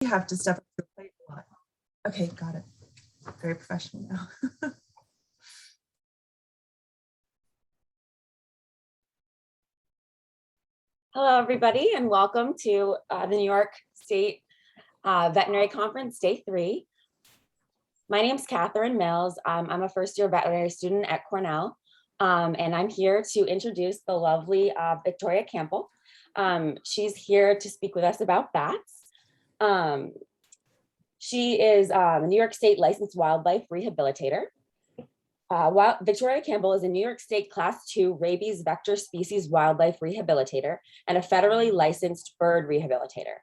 You have to step up to the plate a lot. Okay, got it. Very professional now. Hello, everybody, and welcome to the New York State Veterinary Conference, Day 3. My name is Catherine Mills. I'm a first-year veterinary student at Cornell, and I'm here to introduce the lovely Victoria Campbell. She's here to speak with us about bats. She is a New York State licensed wildlife rehabilitator. Victoria Campbell is a New York State Class 2 rabies vector species wildlife rehabilitator and a federally licensed bird rehabilitator.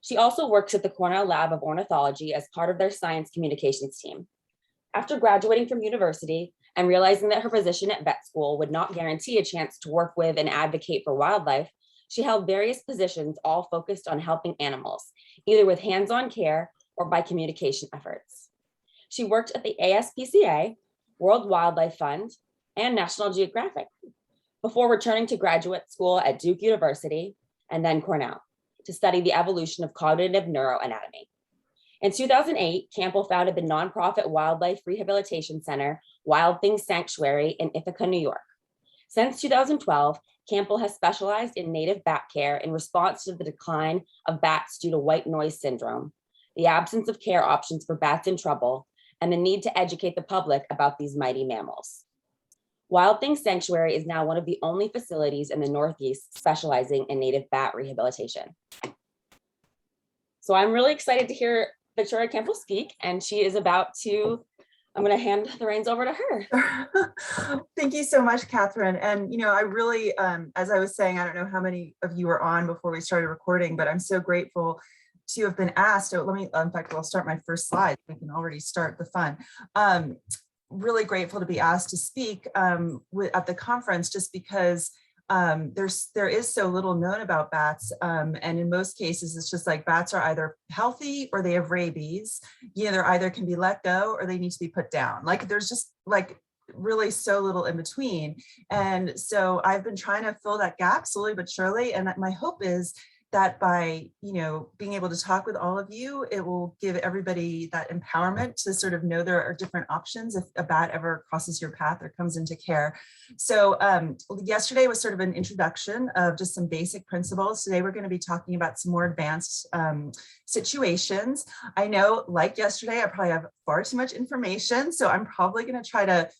She also works at the Cornell Lab of Ornithology as part of their science communications team. After graduating from university and realizing that her position at vet school would not guarantee a chance to work with and advocate for wildlife, she held various positions, all focused on helping animals, either with hands-on care or by communication efforts. She worked at the ASPCA, World Wildlife Fund, and National Geographic before returning to graduate school at Duke University and then Cornell to study the evolution of cognitive neuroanatomy. In 2008, Campbell founded the nonprofit wildlife rehabilitation center, Wild Things Sanctuary in Ithaca, New York. Since 2012, Campbell has specialized in native bat care in response to the decline of bats due to white noise syndrome, the absence of care options for bats in trouble, and the need to educate the public about these mighty mammals. Wild Things Sanctuary is now one of the only facilities in the Northeast specializing in native bat rehabilitation. So I'm really excited to hear Victoria Campbell speak, and she is about to, I'm going to hand the reins over to her. Thank you so much, Catherine. And, you know, I really, as I was saying, I don't know how many of you were on before we started recording, but I'm so grateful to have been asked. So let me, in fact, I'll start my first slide. We can already start the fun. Really grateful to be asked to speak at the conference, just because there is so little known about bats, and in most cases it's just like bats are either healthy or they have rabies. You know, they're either can be let go or they need to be put down. Like there's just like really so little in between. And so I've been trying to fill that gap slowly but surely, and my hope is that by, you know, being able to talk with all of you, it will give everybody that empowerment to sort of know there are different options if a bat ever crosses your path or comes into care. So yesterday was sort of an introduction of just some basic principles. Today we're going to be talking about some more advanced situations. I know, like yesterday, I probably have far too much information, so I'm probably going to try to,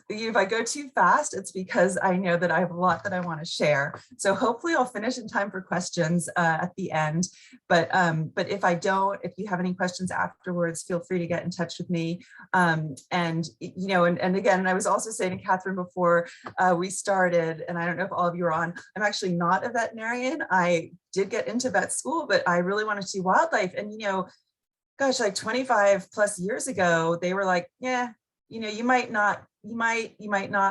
if I go too fast, it's because I know that I have a lot that I want to share. So hopefully I'll finish in time for questions at the end. But if I don't, if you have any questions afterwards, feel free to get in touch with me. And you know, and again, I was also saying to Catherine before we started, and I don't know if all of you are on, I'm actually not a veterinarian. I did get into vet school, but I really wanted to do wildlife. And you know, gosh, like 25 plus years ago, they were like, yeah, you know, you might not,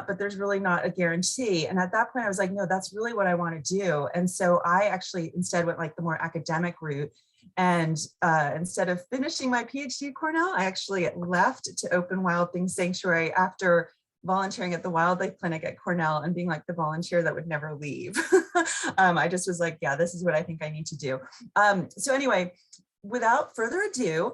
but there's really not a guarantee. And at that point I was like, no, that's really what I want to do. And so I actually instead went like the more academic route. And instead of finishing my PhD at Cornell, I actually left to open Wild Things Sanctuary after volunteering at the wildlife clinic at Cornell and being like the volunteer that would never leave. I just was like, yeah, this is what I think I need to do. So anyway, without further ado,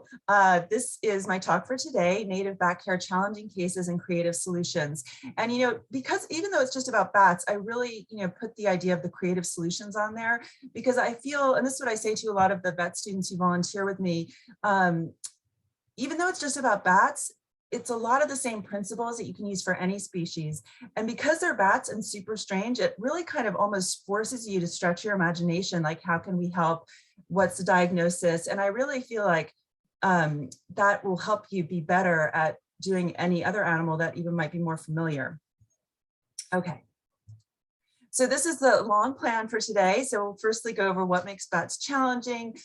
this is my talk for today, Native Bat Care Challenging Cases and Creative Solutions. And, you know, because even though it's just about bats, I really, you know, put the idea of the creative solutions on there because I feel, and this is what I say to a lot of the vet students who volunteer with me, even though it's just about bats, it's a lot of the same principles that you can use for any species. And because they're bats and super strange, it really kind of almost forces you to stretch your imagination. Like, how can we help? What's the diagnosis? And I really feel like that will help you be better at doing any other animal that even might be more familiar. Okay. So this is the long plan for today. So we'll firstly go over what makes bats challenging.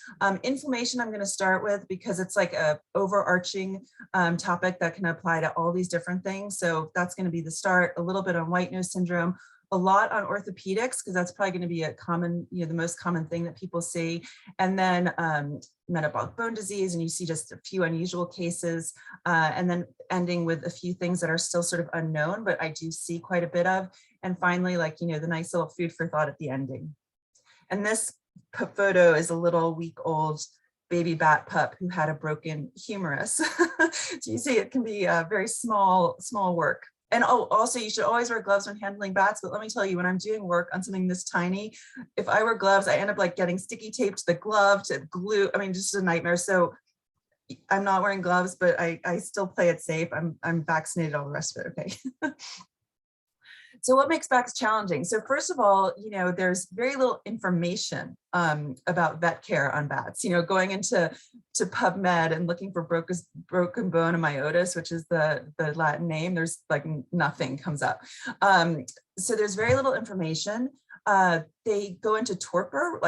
Inflammation I'm going to start with because it's like a overarching topic that can apply to all these different things. So that's going to be the start, a little bit on white nose syndrome, a lot on orthopedics, because that's probably going to be a common, you know, the most common thing that people see. And then metabolic bone disease, and you see just a few unusual cases, and then ending with a few things that are still sort of unknown, but I do see quite a bit of. And finally, like, you know, the nice little food for thought at the ending. And this photo is a little week old baby bat pup who had a broken humerus. So you see, it can be a very small work. And oh, also you should always wear gloves when handling bats. But let me tell you, when I'm doing work on something this tiny, if I wear gloves, I end up like getting sticky tape to the glove, to glue. I mean, just a nightmare. So I'm not wearing gloves, but I still play it safe. I'm vaccinated, all the rest of it. Okay. So what makes bats challenging? So first of all, there's very little information about vet care on bats. Going into PubMed and looking for broken bone myotis, which is the Latin name, there's like nothing comes up. So there's very little information. They go into torpor,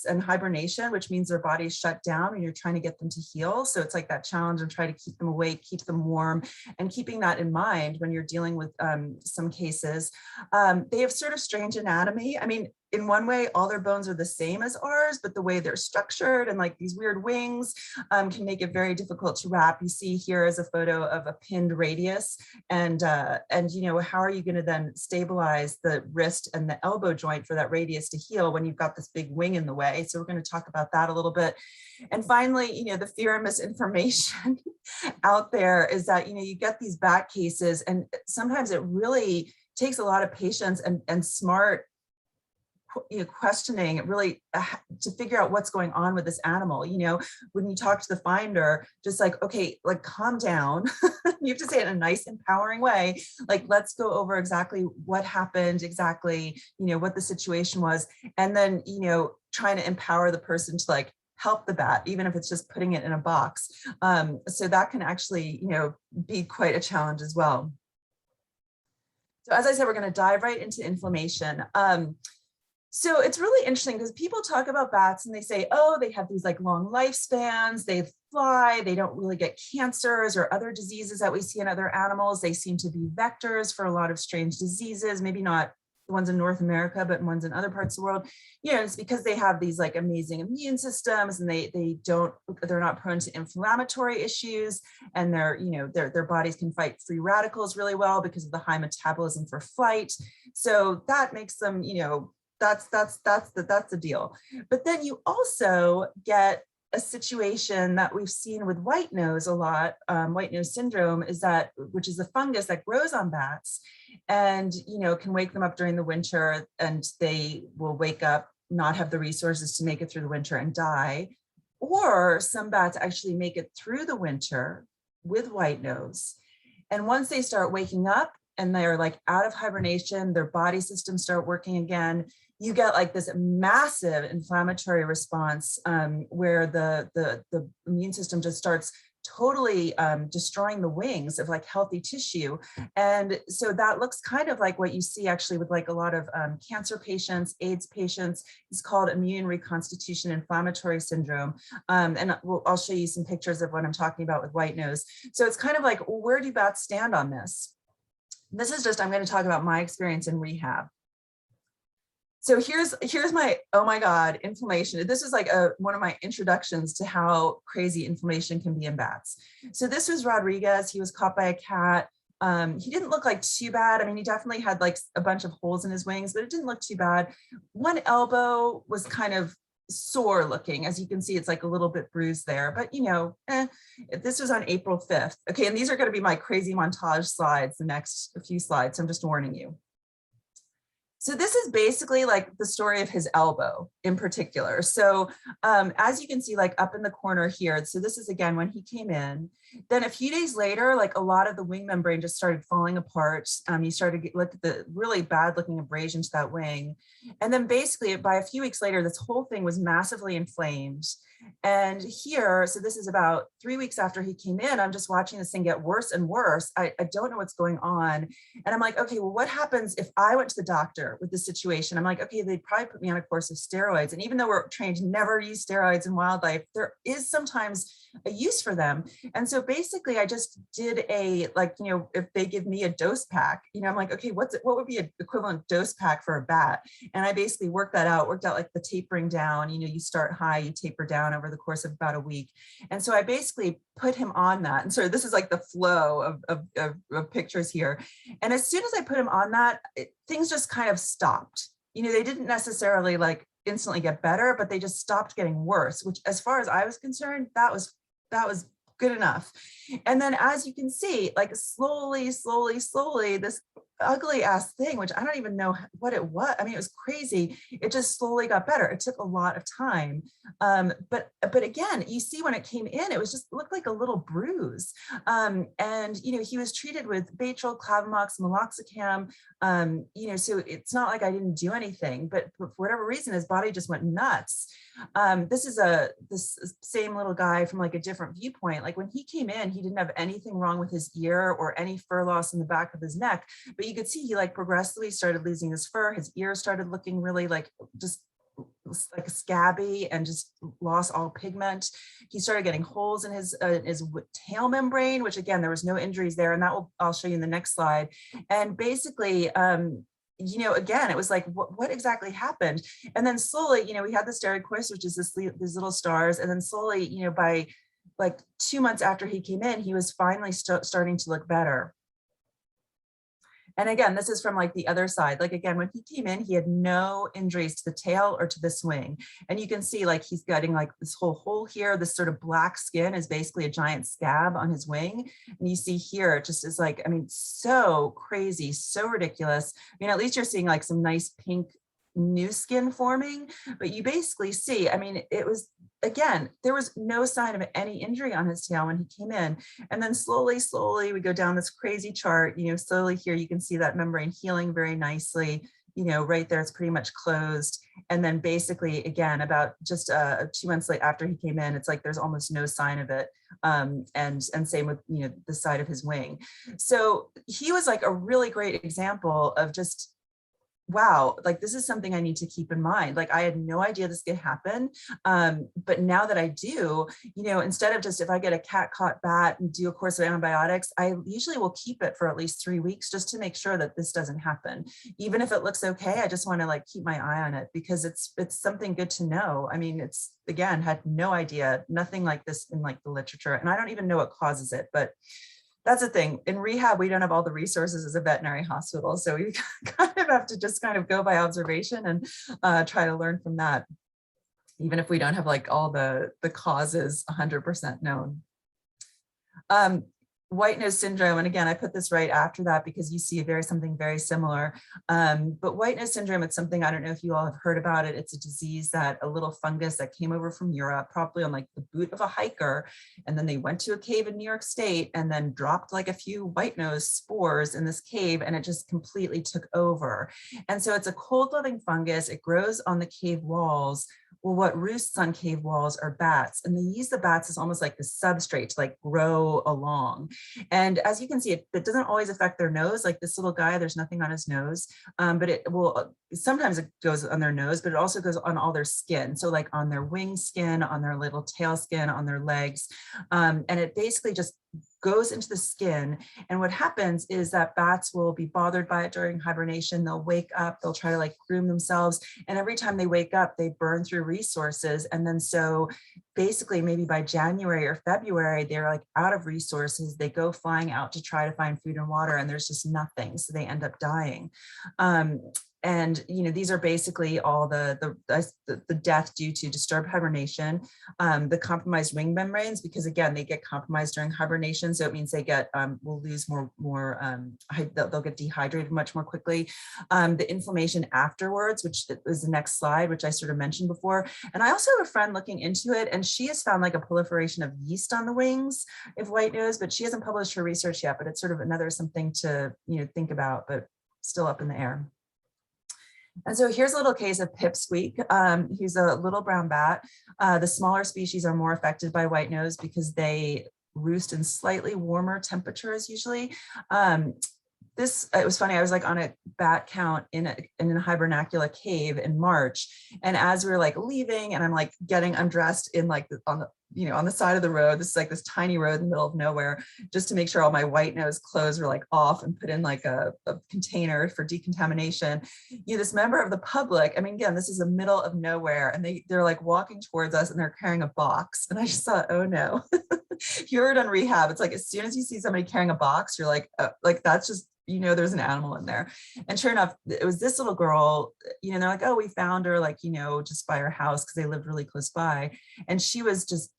and hibernation, which means their body's shut down and you're trying to get them to heal. So it's like that challenge of trying to keep them awake, keep them warm, and keeping that in mind when you're dealing with some cases. They have sort of strange anatomy. I mean, in one way, all their bones are the same as ours, but the way they're structured and like these weird wings can make it very difficult to wrap. You see here is a photo of a pinned radius, and how are you going to then stabilize the wrist and the elbow joint for that radius to heal when you've got this big wing in the way? So we're going to talk about that a little bit. And finally, the fear and misinformation out there is that, you get these bat cases, and sometimes it really takes a lot of patience and smart questioning, really to figure out what's going on with this animal. When you talk to the finder, just like, okay, like calm down. You have to say it in a nice, empowering way. Like, let's go over exactly what happened, exactly, what the situation was. And then, trying to empower the person to like help the bat, even if it's just putting it in a box. So that can actually, be quite a challenge as well. So as I said, we're going to dive right into inflammation. So it's really interesting because people talk about bats and they say, oh, they have these like long lifespans, they fly, they don't really get cancers or other diseases that we see in other animals. They seem to be vectors for a lot of strange diseases, maybe not the ones in North America, but ones in other parts of the world. It's because they have these like amazing immune systems, and they're not prone to inflammatory issues, and their bodies can fight free radicals really well because of the high metabolism for flight. So that makes them, that's the deal. But then you also get a situation that we've seen with white nose a lot. White nose syndrome which is a fungus that grows on bats, and can wake them up during the winter, and they will wake up, not have the resources to make it through the winter, and die. Or some bats actually make it through the winter with white nose, and once they start waking up and they're like out of hibernation, their body systems start working again, you get like this massive inflammatory response where the immune system just starts totally destroying the wings of like healthy tissue. And so that looks kind of like what you see actually with like a lot of cancer patients, AIDS patients. It's called immune reconstitution inflammatory syndrome. And I'll show you some pictures of what I'm talking about with white nose. So it's kind of like, where do bats stand on this? This is just, I'm going to talk about my experience in rehab. So here's my, oh my God, inflammation. This is like one of my introductions to how crazy inflammation can be in bats. So this was Rodriguez. He was caught by a cat. He didn't look like too bad. I mean, he definitely had like a bunch of holes in his wings, but it didn't look too bad. One elbow was kind of sore looking. As you can see, it's like a little bit bruised there, but this was on April 5th. Okay, and these are going to be my crazy montage slides, the next few slides. So I'm just warning you. So this is basically like the story of his elbow in particular. So as you can see, like up in the corner here, so this is again when he came in. Then a few days later, like a lot of the wing membrane just started falling apart. You started to look at the really bad looking abrasion to that wing. And then basically by a few weeks later, this whole thing was massively inflamed. And here, so this is about 3 weeks after he came in, I'm just watching this thing get worse and worse. I don't know what's going on. And I'm like, okay, well, what happens if I went to the doctor with this situation? I'm like, okay, they'd probably put me on a course of steroids. And even though we're trained to never use steroids in wildlife, there is sometimes a use for them. And so basically I just did if they give me a dose pack, I'm like, okay, what would be an equivalent dose pack for a bat? And I basically worked out like the tapering down, you start high, you taper down over the course of about a week. And so I basically put him on that. And so this is like the flow of pictures here. And as soon as I put him on that, things just kind of stopped. They didn't necessarily like instantly get better, but they just stopped getting worse, which as far as I was concerned, that was good enough. And then as you can see, like slowly, this ugly ass thing, which I don't even know what it was. I mean, it was crazy. It just slowly got better. It took a lot of time. But again, you see when it came in, it was just looked like a little bruise. And, you know, he was treated with Baytril, Clavamox, Meloxicam, you know, so it's not like I didn't do anything, but for whatever reason, his body just went nuts. This is this same little guy from like a different viewpoint. Like when he came in, he didn't have anything wrong with his ear or any fur loss in the back of his neck, but you could see he like progressively started losing his fur. His ears started looking really like just like scabby and just lost all pigment. He started getting holes in his tail membrane, which again, there was no injuries there. And that I'll show you in the next slide. And basically, you know, again, it was like, what exactly happened? And then slowly, you know, we had the steroid course, which is these little stars. And then slowly, you know, by like 2 months after he came in, he was finally starting to look better. And again, this is from like the other side. Like again, when he came in, he had no injuries to the tail or to the swing. And you can see like he's getting like this whole hole here. This sort of black skin is basically a giant scab on his wing. And you see here, it just is like, I mean, so crazy, so ridiculous. I mean, at least you're seeing like some nice pink new skin forming, but you basically see, I mean, it was, again, there was no sign of any injury on his tail when he came in. And then slowly, we go down this crazy chart, you know, slowly here, you can see that membrane healing very nicely, you know, right there, it's pretty much closed. And then basically, again, about just 2 months late after he came in, it's like, there's almost no sign of it. And same with, you know, the side of his wing. So he was like a really great example of just, wow, like this is something I need to keep in mind. Like I had no idea this could happen. But now that I do, you know, instead of just if I get a cat caught bat and do a course of antibiotics, I usually will keep it for at least 3 weeks just to make sure that this doesn't happen. Even if it looks okay, I just want to like keep my eye on it because it's something good to know. I mean, it's, again, had no idea, nothing like this in like the literature. And I don't even know what causes it, but that's the thing. In rehab, we don't have all the resources as a veterinary hospital. So we kind of have to just kind of go by observation and try to learn from that, even if we don't have like all the causes 100% known. White nose syndrome, and again, I put this right after that because you see something very similar. But white nose syndrome, it's something, I don't know if you all have heard about it. It's a disease that a little fungus that came over from Europe, probably on like the boot of a hiker. And then they went to a cave in New York State and then dropped like a few white nose spores in this cave and it just completely took over. And so it's a cold loving fungus. It grows on the cave walls. Well, what roosts on cave walls are bats, and they use the bats as almost like the substrate to like grow along. And as you can see, it doesn't always affect their nose. Like this little guy, there's nothing on his nose, but it will, sometimes it goes on their nose, but it also goes on all their skin. So like on their wing skin, on their little tail skin, on their legs. And it basically just goes into the skin. And what happens is that bats will be bothered by it during hibernation. They'll wake up, they'll try to like groom themselves. And every time they wake up, they burn through resources. And then so basically maybe by January or February, they're like out of resources. They go flying out to try to find food and water and there's just nothing. So they end up dying. And, you know, these are basically all the death due to disturbed hibernation, the compromised wing membranes, because again, they get compromised during hibernation. So it means they get, will lose they'll get dehydrated much more quickly. The inflammation afterwards, which is the next slide, which I sort of mentioned before. And I also have a friend looking into it and she has found like a proliferation of yeast on the wings of white nose, but she hasn't published her research yet, but it's sort of another something to, you know, think about, but still up in the air. And so here's a little case of pipsqueak. He's a little brown bat. The smaller species are more affected by white nose because they roost in slightly warmer temperatures usually. It was funny, I was like on a bat count in a hibernacula cave in March. And as we were like leaving and I'm like getting undressed in like on the side of the road, this is like this tiny road in the middle of nowhere, just to make sure all my white nose clothes were like off and put in like a container for decontamination. You know, this member of the public, I mean, again, this is the middle of nowhere and they're like walking towards us and they're carrying a box. And I just thought, oh no. If you were done rehab, it's like as soon as you see somebody carrying a box, you're like that's just there's an animal in there. And sure enough, it was this little girl, they're like, oh, we found her like, just by her house because they lived really close by. And she was just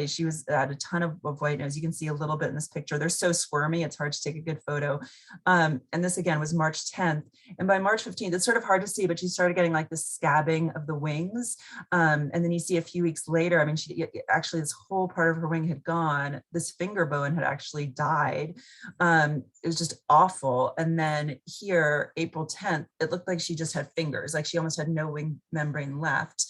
she was at a ton of white nose. You can see a little bit in this picture. They're so squirmy, it's hard to take a good photo. And this again was March 10th. And by March 15th, it's sort of hard to see, but she started getting like this scabbing of the wings. And then you see a few weeks later, I mean, she actually, this whole part of her wing had gone. This finger bone had actually died. It was just awful. And then here, April 10th, it looked like she just had fingers, like she almost had no wing membrane left.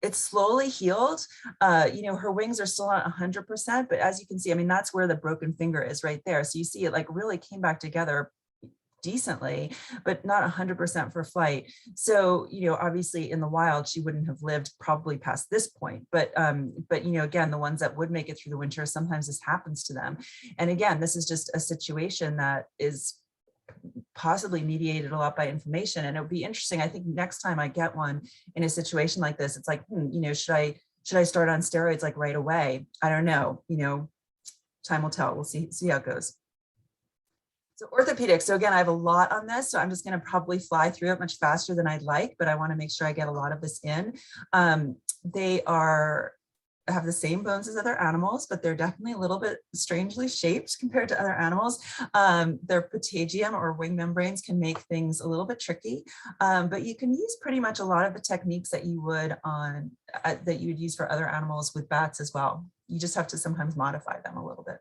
It slowly healed. Her wings are still not 100%, but as you can see, I mean, that's where the broken finger is right there. So you see it like really came back together decently, but not 100% for flight. So, obviously in the wild, she wouldn't have lived probably past this point. But again, the ones that would make it through the winter, sometimes this happens to them. And again, this is just a situation that is possibly mediated a lot by inflammation. And it would be interesting. I think next time I get one in a situation like this, it's like, should I start on steroids like right away? I don't know, time will tell. We'll see how it goes. So orthopedics. So again, I have a lot on this, so I'm just going to probably fly through it much faster than I'd like, but I want to make sure I get a lot of this in. They have the same bones as other animals, but they're definitely a little bit strangely shaped compared to other animals. Their patagium or wing membranes can make things a little bit tricky, but you can use pretty much a lot of the techniques that you would use for other animals with bats as well. You just have to sometimes modify them a little bit.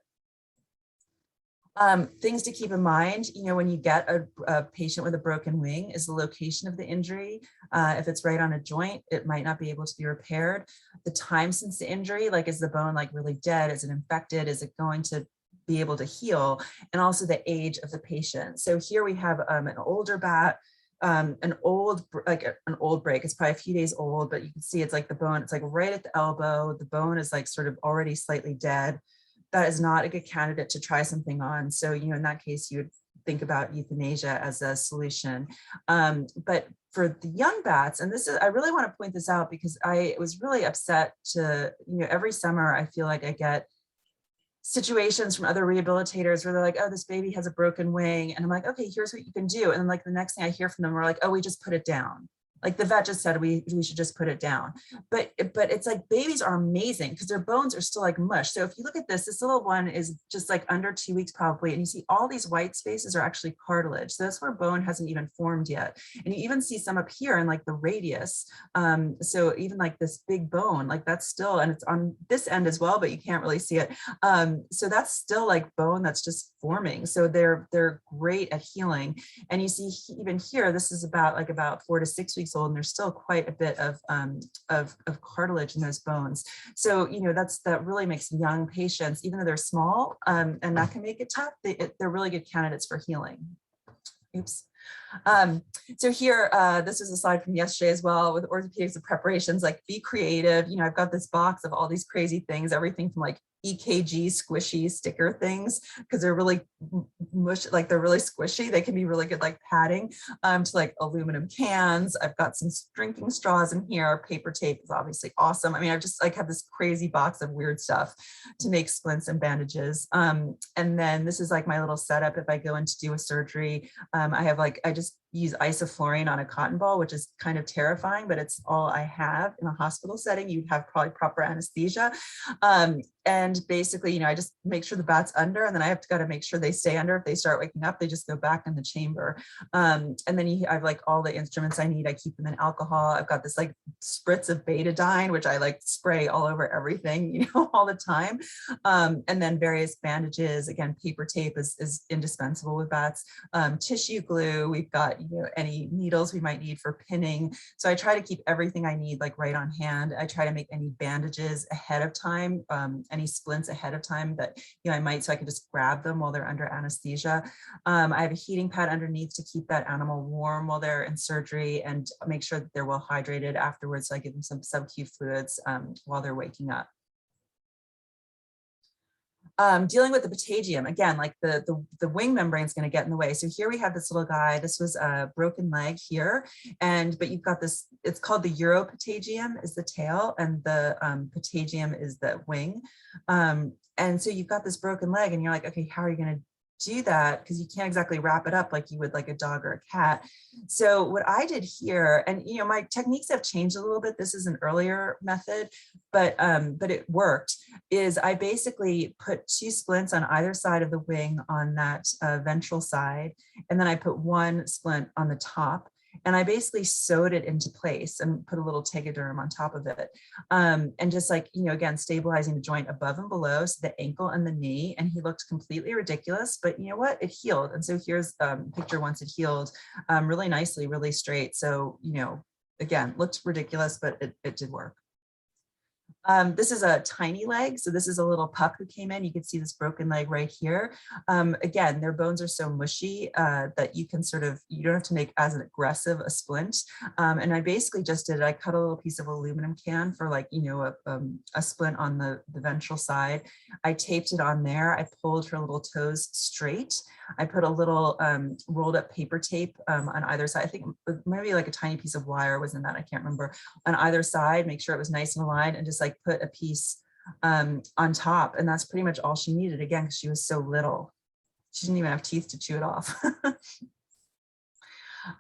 Things to keep in mind, when you get a patient with a broken wing, is the location of the injury. If it's right on a joint, it might not be able to be repaired. The time since the injury, like is the bone like really dead? Is it infected? Is it going to be able to heal? And also the age of the patient. So here we have an older bat, an old break. It's probably a few days old, but you can see it's like the bone, it's like right at the elbow. The bone is like sort of already slightly dead. That is not a good candidate to try something on. So, in that case, you would think about euthanasia as a solution. But for the young bats, and I really want to point this out because I was really upset to, every summer I feel like I get situations from other rehabilitators where they're like, oh, this baby has a broken wing. And I'm like, okay, here's what you can do. And then like the next thing I hear from them, we're like, oh, we just put it down. Like the vet just said, we should just put it down. But it's like babies are amazing because their bones are still like mush. So if you look at this little one is just like under 2 weeks probably. And you see all these white spaces are actually cartilage. So that's where bone hasn't even formed yet. And you even see some up here in like the radius. So even like this big bone, like that's still, and it's on this end as well, but you can't really see it. So that's still like bone that's just forming. So they're great at healing. And you see even here, this is about 4 to 6 weeks old, and there's still quite a bit of cartilage in those bones. So, that really makes young patients, even though they're small, and that can make it tough, they're really good candidates for healing. Oops. So here, this is a slide from yesterday as well with orthopedics and preparations, like be creative. I've got this box of all these crazy things, everything from like EKG squishy sticker things, because they're really mush, like they're really squishy. They can be really good, like padding, to like aluminum cans. I've got some drinking straws in here. Paper tape is obviously awesome. I mean, I've just like have this crazy box of weird stuff to make splints and bandages. And then this is like my little setup. If I go in to do a surgery, I just use isoflurane on a cotton ball, which is kind of terrifying, but it's all I have. In a hospital setting, you'd have probably proper anesthesia. And basically, I just make sure the bat's under, and then I got to make sure they stay under. If they start waking up, they just go back in the chamber. And then I have like all the instruments I need. I keep them in alcohol. I've got this like spritz of betadine, which I like spray all over everything, all the time. And then various bandages. Again, paper tape is indispensable with bats. Tissue glue. We've got any needles we might need for pinning. So I try to keep everything I need like right on hand. I try to make any bandages ahead of time, any splints ahead of time that I might, so I can just grab them while they're under anesthesia. I have a heating pad underneath to keep that animal warm while they're in surgery and make sure that they're well hydrated afterwards. So I give them some sub-Q fluids while they're waking up. Dealing with the patagium, again, like the wing membrane is going to get in the way. So here we have this little guy. This was a broken leg here, but you've got this. It's called the uropatagium is the tail, and the patagium is the wing. And so you've got this broken leg, and you're like, okay, how are you going to do that because you can't exactly wrap it up like you would like a dog or a cat. So what I did here, and my techniques have changed a little bit. This is an earlier method, but it worked, is I basically put 2 splints on either side of the wing on that ventral side. And then I put 1 splint on the top. And I basically sewed it into place and put a little tegaderm on top of it. And just like, again, stabilizing the joint above and below, so the ankle and the knee. And he looked completely ridiculous, but you know what? It healed. And so here's a picture once it healed really nicely, really straight. So, again, looked ridiculous, but it did work. This is a tiny leg. So this is a little pup who came in. You can see this broken leg right here. Again, their bones are so mushy that you can you don't have to make as aggressive a splint. And I basically just did, I cut a little piece of aluminum can for like, a splint on the ventral side. I taped it on there. I pulled her little toes straight. I put a little rolled up paper tape on either side. I think maybe like a tiny piece of wire was in that. I can't remember. On either side, make sure it was nice and aligned, and just like put a piece on top. And that's pretty much all she needed, again, because she was so little. She didn't even have teeth to chew it off.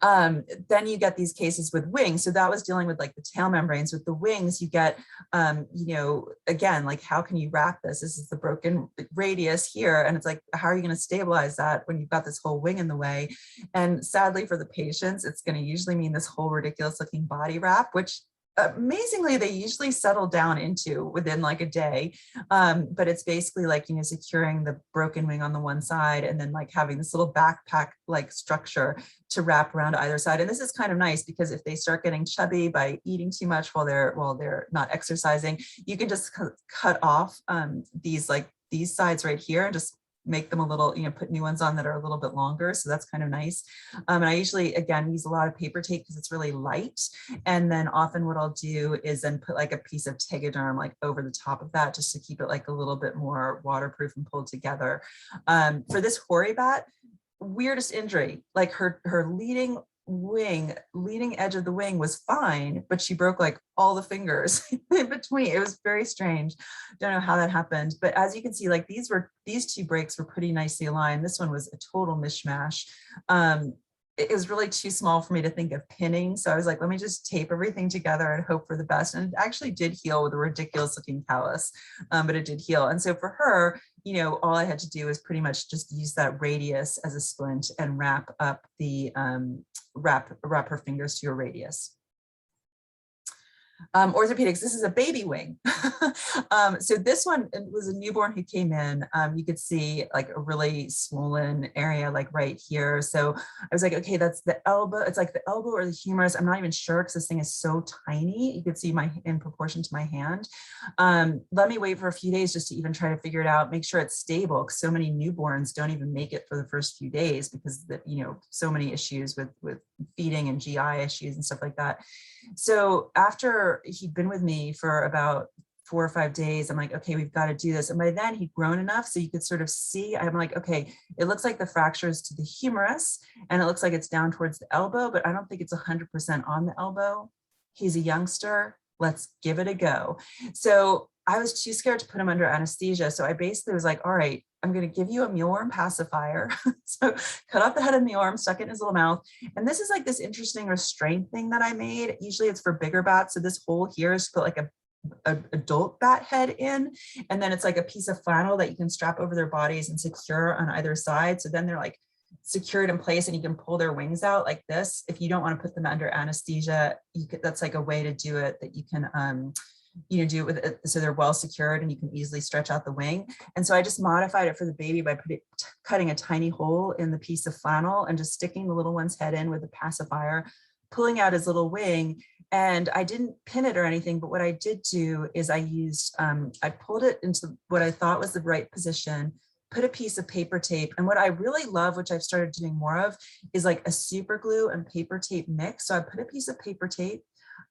Then you get these cases with wings. So that was dealing with like the tail membranes. With the wings, you get, again, like, how can you wrap this? This is the broken radius here. And it's like, how are you going to stabilize that when you've got this whole wing in the way? And sadly for the patients, it's going to usually mean this whole ridiculous looking body wrap, which amazingly, they usually settle down into within like a day. But it's basically like, securing the broken wing on the one side and then like having this little backpack like structure to wrap around either side. And this is kind of nice because if they start getting chubby by eating too much while they're not exercising, you can just cut off these sides right here and just make them a little, put new ones on that are a little bit longer. So that's kind of nice. And I usually, again, use a lot of paper tape because it's really light. And then often what I'll do is then put like a piece of tegaderm like over the top of that, just to keep it like a little bit more waterproof and pulled together. For this hoary bat, weirdest injury, like her leading edge of the wing was fine, but she broke like all the fingers in between. It was very strange. Don't know how that happened, but as you can see, like these 2 breaks were pretty nicely aligned. This one was a total mishmash. It was really too small for me to think of pinning. So I was like, let me just tape everything together and hope for the best. And it actually did heal with a ridiculous looking callus, but it did heal. And so for her, all I had to do was pretty much just use that radius as a splint and wrap up the, wrap her fingers to a radius. Orthopedics, this is a baby wing. So this one was a newborn who came in. You could see like a really swollen area like right here. So I was like, okay, that's the elbow. It's like the elbow or the humerus. I'm not even sure because this thing is so tiny. You could see in proportion to my hand. Let me wait for a few days just to even try to figure it out, make sure it's stable, because so many newborns don't even make it for the first few days because so many issues with feeding and GI issues and stuff like that. So after he'd been with me for about 4 or 5 days, I'm like, okay, we've got to do this. And by then he'd grown enough so you could sort of see, I'm like, okay, it looks like the fracture is to the humerus and it looks like it's down towards the elbow, but I don't think it's 100% on the elbow. He's a youngster. Let's give it a go. So I was too scared to put him under anesthesia. So I basically was like, all right, I'm going to give you a mealworm pacifier. So cut off the head of the mealworm, stuck it in his little mouth. And this is like this interesting restraint thing that I made. Usually it's for bigger bats. So this hole here is to put like a adult bat head in, and then it's like a piece of flannel that you can strap over their bodies and secure on either side. So then they're like secured in place and you can pull their wings out like this. If you don't want to put them under anesthesia, that's like a way to do it, that you can do it with it so they're well secured and you can easily stretch out the wing. And so I just modified it for the baby by cutting a tiny hole in the piece of flannel and just sticking the little one's head in with the pacifier, pulling out his little wing. And I didn't pin it or anything, but what I did do is I pulled it into what I thought was the right position, put a piece of paper tape. And what I really love, which I've started doing more of, is like a super glue and paper tape mix. So I put a piece of paper tape,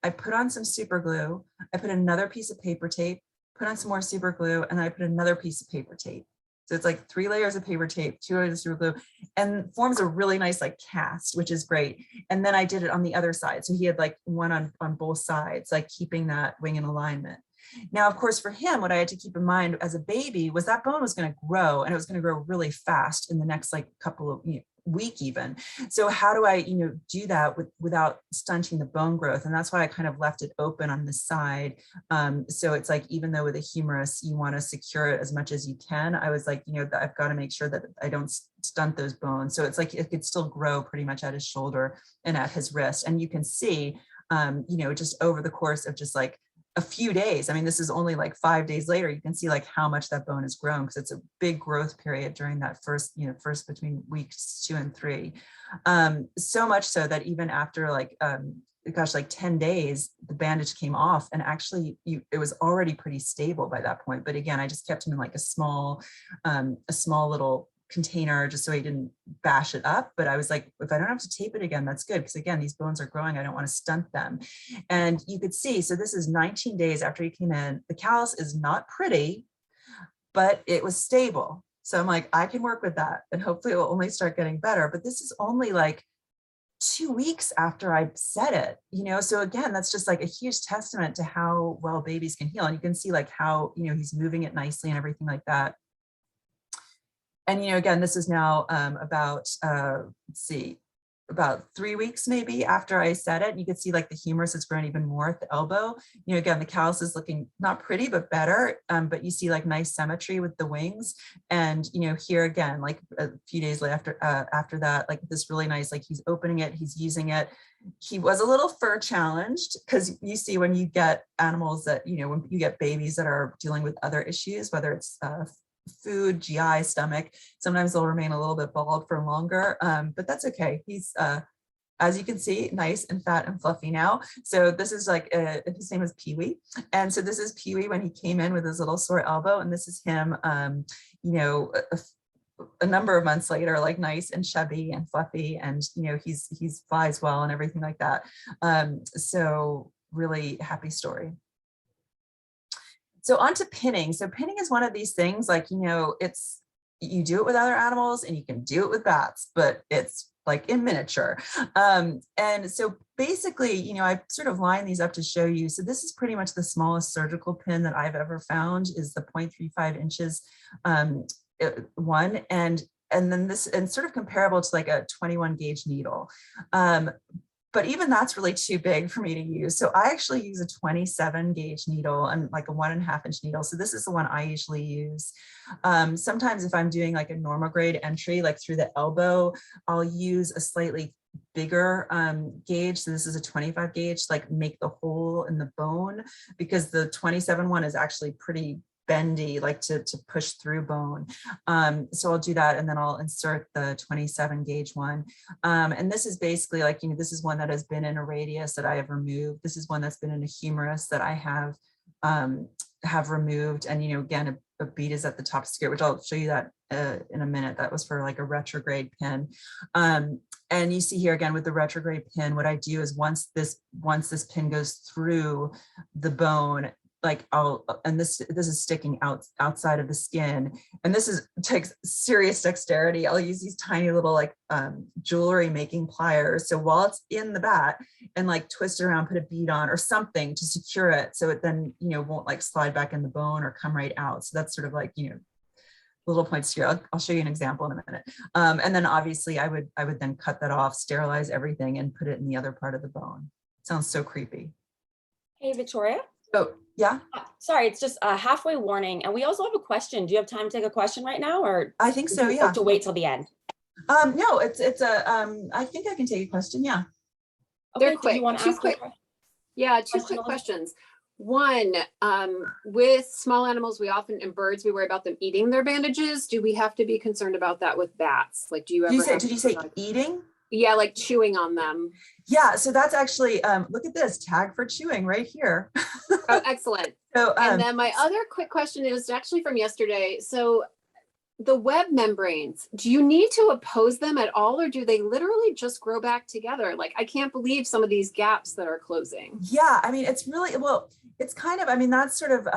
I put on some super glue, I put another piece of paper tape, put on some more super glue, and I put another piece of paper tape. So it's like 3 layers of paper tape, 2 layers of super glue, and forms a really nice like cast, which is great. And then I did it on the other side. So he had like one on both sides, like keeping that wing in alignment. Now, of course, for him, what I had to keep in mind as a baby was that bone was going to grow, and it was going to grow really fast in the next like couple of week even. So how do I, do that without stunting the bone growth? And that's why I kind of left it open on the side. So it's like, even though with a humerus, you want to secure it as much as you can, I was like, I've got to make sure that I don't stunt those bones. So it's like, it could still grow pretty much at his shoulder and at his wrist. And you can see, just over the course of just like a few days. I mean, this is only like 5 days later, you can see like how much that bone has grown, because it's a big growth period during that first between weeks 2 and 3. So much so that even after like, 10 days, the bandage came off, and actually it was already pretty stable by that point. But again, I just kept him in like a small little container just so he didn't bash it up. But I was like, if I don't have to tape it again, that's good, because again, these bones are growing, I don't want to stunt them. And you could see, so this is 19 days after he came in. The callus is not pretty, but it was stable. So I'm like, I can work with that, and hopefully it will only start getting better. But this is only like 2 weeks after I said it, so again, that's just like a huge testament to how well babies can heal. And you can see like how, he's moving it nicely and everything like that. And, again, this is now about 3 weeks maybe after I said it. And you can see like the humerus has grown even more at the elbow. Again, the callus is looking not pretty, but better. But you see like nice symmetry with the wings. And, here again, like a few days later after that, like this really nice, like he's opening it, he's using it. He was a little fur challenged, because you see when you get animals that, when you get babies that are dealing with other issues, whether it's food, GI, stomach, sometimes they'll remain a little bit bald for longer, but that's okay. He's, as you can see, nice and fat and fluffy now. So this is like, his name is Pee-wee. And so this is Pee-wee when he came in with his little sore elbow. And this is him, a number of months later, like nice and chubby and fluffy. And, he's flies well and everything like that. So really happy story. So on to pinning. So pinning is one of these things, like, it's, you do it with other animals and you can do it with bats, but it's like in miniature. And so basically, I sort of line these up to show you. So this is pretty much the smallest surgical pin that I've ever found, is the 0.35 inches one. And then this, and sort of comparable to like a 21 gauge needle. But even that's really too big for me to use. So I actually use a 27 gauge needle and like a 1.5 inch needle. So this is the one I usually use. Sometimes if I'm doing like a normal grade entry, like through the elbow, I'll use a slightly bigger gauge. So this is a 25 gauge, like make the hole in the bone, because the 27 one is actually pretty bendy, like to push through bone. So I'll do that, and then I'll insert the 27 gauge one. And this is basically like, this is one that has been in a radius that I have removed. This is one that's been in a humerus that I have removed. And, again, a bead is at the top skirt, which I'll show you that in a minute. That was for like a retrograde pin. And you see here again with the retrograde pin, what I do is once this pin goes through the bone, like and this is sticking outside of the skin, and takes serious dexterity. I'll use these tiny little like jewelry making pliers. So while it's in the bat, and like twist it around, put a bead on or something to secure it, so it then won't like slide back in the bone or come right out. So that's sort of like little points here. I'll show you an example in a minute. And then obviously I would then cut that off, sterilize everything, and put it in the other part of the bone. Sounds so creepy. Hey, Victoria. Oh, yeah. Sorry, it's just a halfway warning. And we also have a question. Do you have time to take a question right now, or I think so, yeah. Have to wait till the end? No, it's I think I can take a question, yeah. Okay, they're quick. You want to ask two quick questions. One, with small animals, and birds, we worry about them eating their bandages. Do we have to be concerned about that with bats? Like, do you ever did you say eating? Yeah, like chewing on them. Yeah, so that's actually, look at this, tag for chewing right here. Oh, excellent. So, and then my other quick question is actually from yesterday. So the web membranes, do you need to oppose them at all, or do they literally just grow back together? Like, I can't believe some of these gaps that are closing. Yeah, I mean, it's really, well, it's kind of, I mean, that's sort of,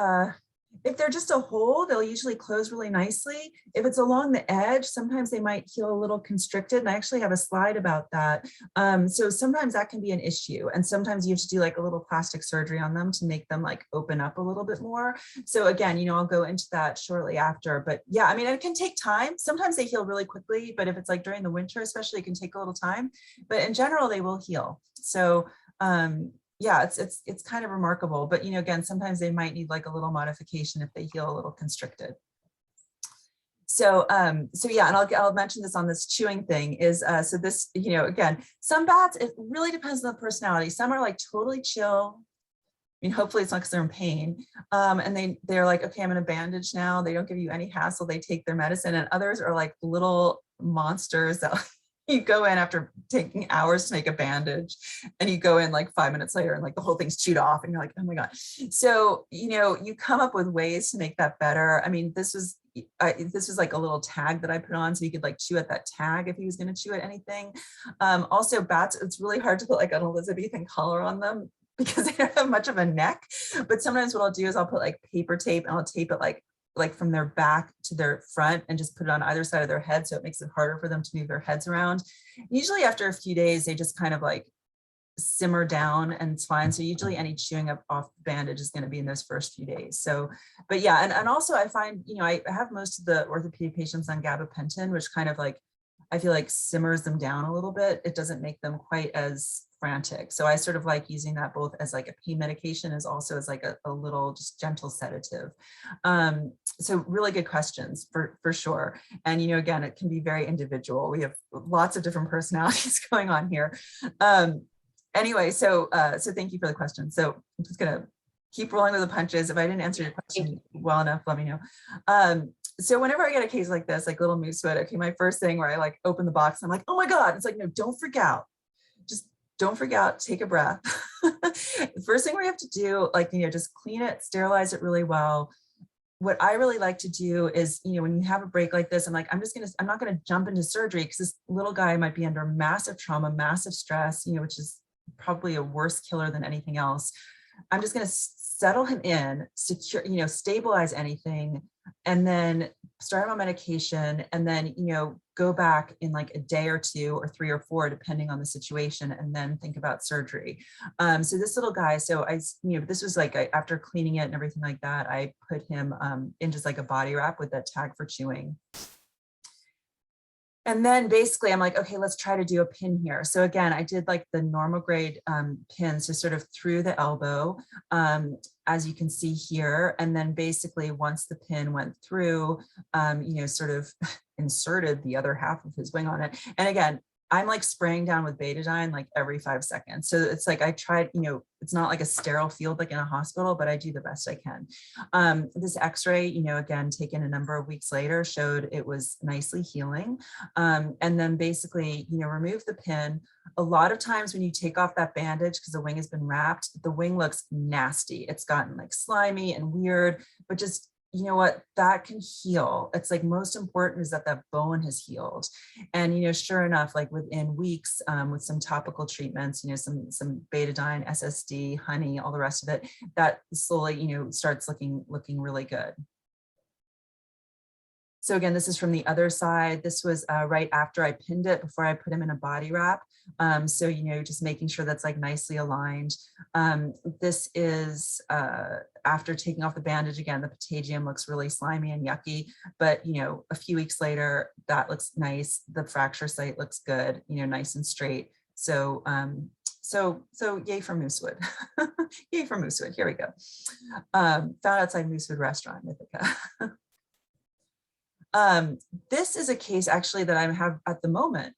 If they're just a hole, they'll usually close really nicely. If it's along the edge, sometimes they might feel a little constricted. And I actually have a slide about that. So sometimes that can be an issue. And sometimes you have to do like a little plastic surgery on them to make them like open up a little bit more. So again, I'll go into that shortly after. But yeah, I mean, it can take time. Sometimes they heal really quickly, but if it's like during the winter, especially, it can take a little time. But in general, they will heal. So yeah, it's kind of remarkable, but again, sometimes they might need like a little modification if they heal a little constricted. So yeah, and I'll mention this on this chewing thing is so this, again, some bats, it really depends on the personality. Some are like totally chill. I mean, hopefully it's not because they're in pain. And they're like, okay, I'm in a bandage now. They don't give you any hassle. They take their medicine. And others are like little monsters that you go in after taking hours to make a bandage, and you go in like 5 minutes later and like the whole thing's chewed off and you're like, oh my God. So, you come up with ways to make that better. I mean, this was like a little tag that I put on so you could like chew at that tag if he was going to chew at anything. Also bats, it's really hard to put like an Elizabethan collar on them because they don't have much of a neck. But sometimes what I'll do is I'll put like paper tape and I'll tape it like from their back to their front and just put it on either side of their head. So it makes it harder for them to move their heads around. Usually after a few days, they just kind of like simmer down and it's fine. So usually any chewing up off the bandage is going to be in those first few days. So, but yeah, and also I find, I have most of the orthopedic patients on gabapentin, which kind of like, I feel like simmers them down a little bit. It doesn't make them quite as frantic. So I sort of like using that both as like a pain medication as also as like a little just gentle sedative. So really good questions for sure. And, again, it can be very individual. We have lots of different personalities going on here. Anyway, so thank you for the question. So I'm just going to keep rolling with the punches. If I didn't answer your question well enough, let me know. So whenever I get a case like this, like little moosewood, okay, my first thing where I like open the box, I'm like, oh my God, it's like, no, don't freak out. Just don't freak out, take a breath. The first thing we have to do, like, just clean it, sterilize it really well. What I really like to do is, when you have a break like this, I'm like, I'm not going to jump into surgery because this little guy might be under massive trauma, massive stress, which is probably a worse killer than anything else. I'm just going to settle him in, secure, stabilize anything, and then start him on medication, and then, go back in like a day or 2 or 3 or 4, depending on the situation, and then think about surgery. So this little guy, so this was like, after cleaning it and everything like that, I put him in just like a body wrap with that tag for chewing. And then basically I'm like, okay, let's try to do a pin here. So again, I did like the normal grade pins, so sort of through the elbow, as you can see here. And then basically once the pin went through, sort of inserted the other half of his wing on it. And again, I'm like spraying down with betadine like every 5 seconds. So it's like I tried, it's not like a sterile field like in a hospital, but I do the best I can. This x-ray, again, taken a number of weeks later, showed it was nicely healing. And then basically, remove the pin. A lot of times when you take off that bandage, because the wing has been wrapped, the wing looks nasty. It's gotten like slimy and weird, but just, you know what, that can heal. It's like most important is that that bone has healed. And, sure enough, like within weeks, with some topical treatments, some betadine, SSD, honey, all the rest of it, that slowly, starts looking really good. So again, this is from the other side. This was right after I pinned it, before I put him in a body wrap. So, just making sure that's like nicely aligned. This is after taking off the bandage. Again, the patagium looks really slimy and yucky, but, a few weeks later, that looks nice. The fracture site looks good, nice and straight. So, so yay for moosewood. Yay for moosewood. Here we go. Found outside Moosewood restaurant, Mythica. This is a case actually that I have at the moment,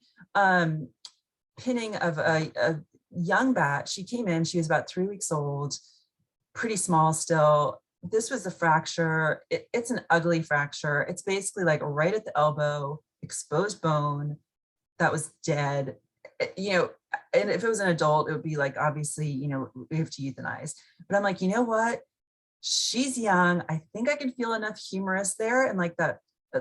pinning of a young bat. She came in, she was about 3 weeks old, pretty small still. This was a fracture. It's an ugly fracture. It's basically like right at the elbow, exposed bone that was dead. And if it was an adult, it would be like, obviously, we have to euthanize. But I'm like, you know what? She's young. I think I can feel enough humerus there and like that,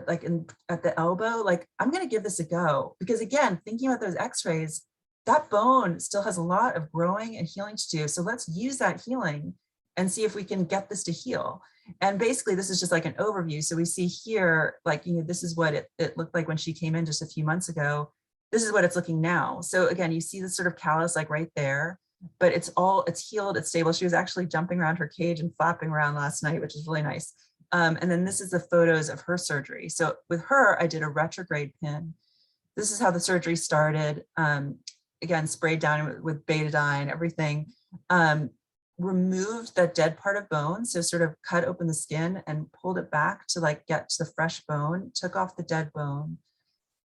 like at the elbow, like I'm going to give this a go. Because again, thinking about those x-rays, that bone still has a lot of growing and healing to do. So let's use that healing and see if we can get this to heal. And basically this is just like an overview. So we see here, like, this is what it looked like when she came in just a few months ago. This is what it's looking now. So again, you see this sort of callus like right there, but it's healed, it's stable. She was actually jumping around her cage and flapping around last night, which is really nice. And then this is the photos of her surgery. So with her, I did a retrograde pin. This is how the surgery started. Again, sprayed down with betadine, everything. Removed that dead part of bone. So sort of cut open the skin and pulled it back to like get to the fresh bone, took off the dead bone,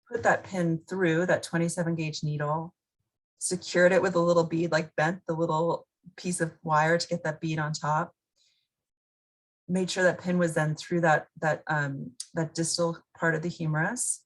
put that pin through that 27 gauge needle, secured it with a little bead, like bent the little piece of wire to get that bead on top. Made sure that pin was then through that distal part of the humerus.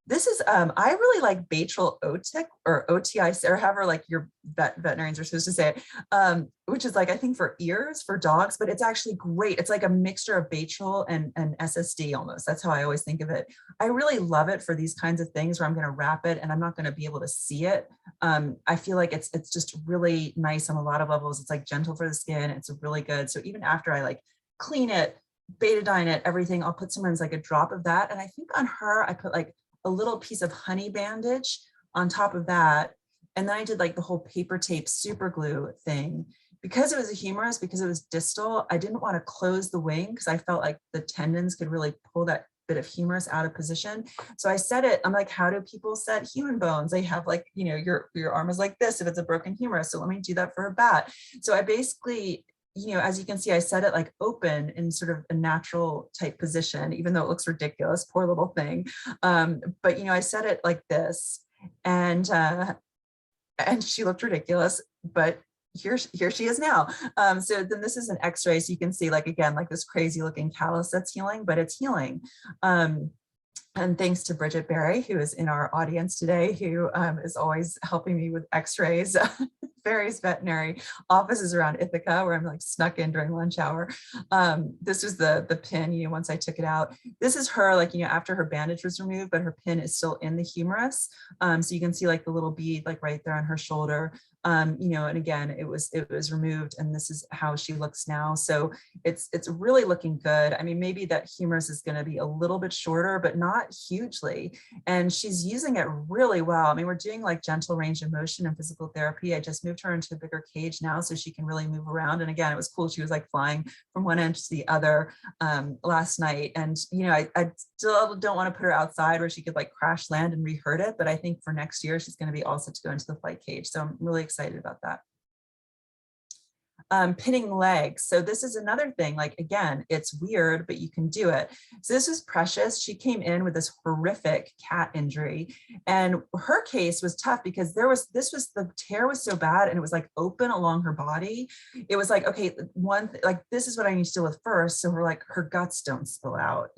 This is, I really like Batril otic or OTI, or however like your veterinarians are supposed to say it, which is like, I think for ears, for dogs, but it's actually great. It's like a mixture of Batril and SSD almost. That's how I always think of it. I really love it for these kinds of things where I'm going to wrap it and I'm not going to be able to see it. I feel like it's just really nice on a lot of levels. It's like gentle for the skin. It's really good. So even after I like clean it, betadine it, everything, I'll put sometimes like a drop of that. And I think on her, I put like a little piece of honey bandage on top of that. And then I did like the whole paper tape super glue thing. Because it was a humerus, because it was distal, I didn't want to close the wing because I felt like the tendons could really pull that bit of humerus out of position. So I set it, I'm like, how do people set human bones? They have like, your arm is like this if it's a broken humerus. So let me do that for a bat. So I basically, as you can see, I set it like open in sort of a natural type position, even though it looks ridiculous, poor little thing. But I set it like this, and she looked ridiculous, but here she is now. So then this is an X-ray, so you can see like, again, like this crazy looking callus that's healing, but it's healing. And thanks to Bridget Berry, who is in our audience today, who is always helping me with X-rays, various veterinary offices around Ithaca, where I'm like snuck in during lunch hour. This was the pin, once I took it out. This is her, like, after her bandage was removed, but her pin is still in the humerus. So you can see like the little bead, like right there on her shoulder. And again, it was removed, and this is how she looks now. So it's really looking good. I mean, maybe that humerus is going to be a little bit shorter, but not hugely. And she's using it really well. I mean, we're doing like gentle range of motion and physical therapy. I just moved her into a bigger cage now so she can really move around. And again, it was cool. She was like flying from one end to the other last night. And, I still don't want to put her outside where she could like crash land and re-hurt it. But I think for next year, she's going to be all set to go into the flight cage. So I'm really excited about that. Pinning legs. So this is another thing, like, again, it's weird, but you can do it. So this was Precious. She came in with this horrific cat injury, and her case was tough because the tear was so bad, and it was like open along her body. It was like, okay, like this is what I need to deal with first. So her guts don't spill out,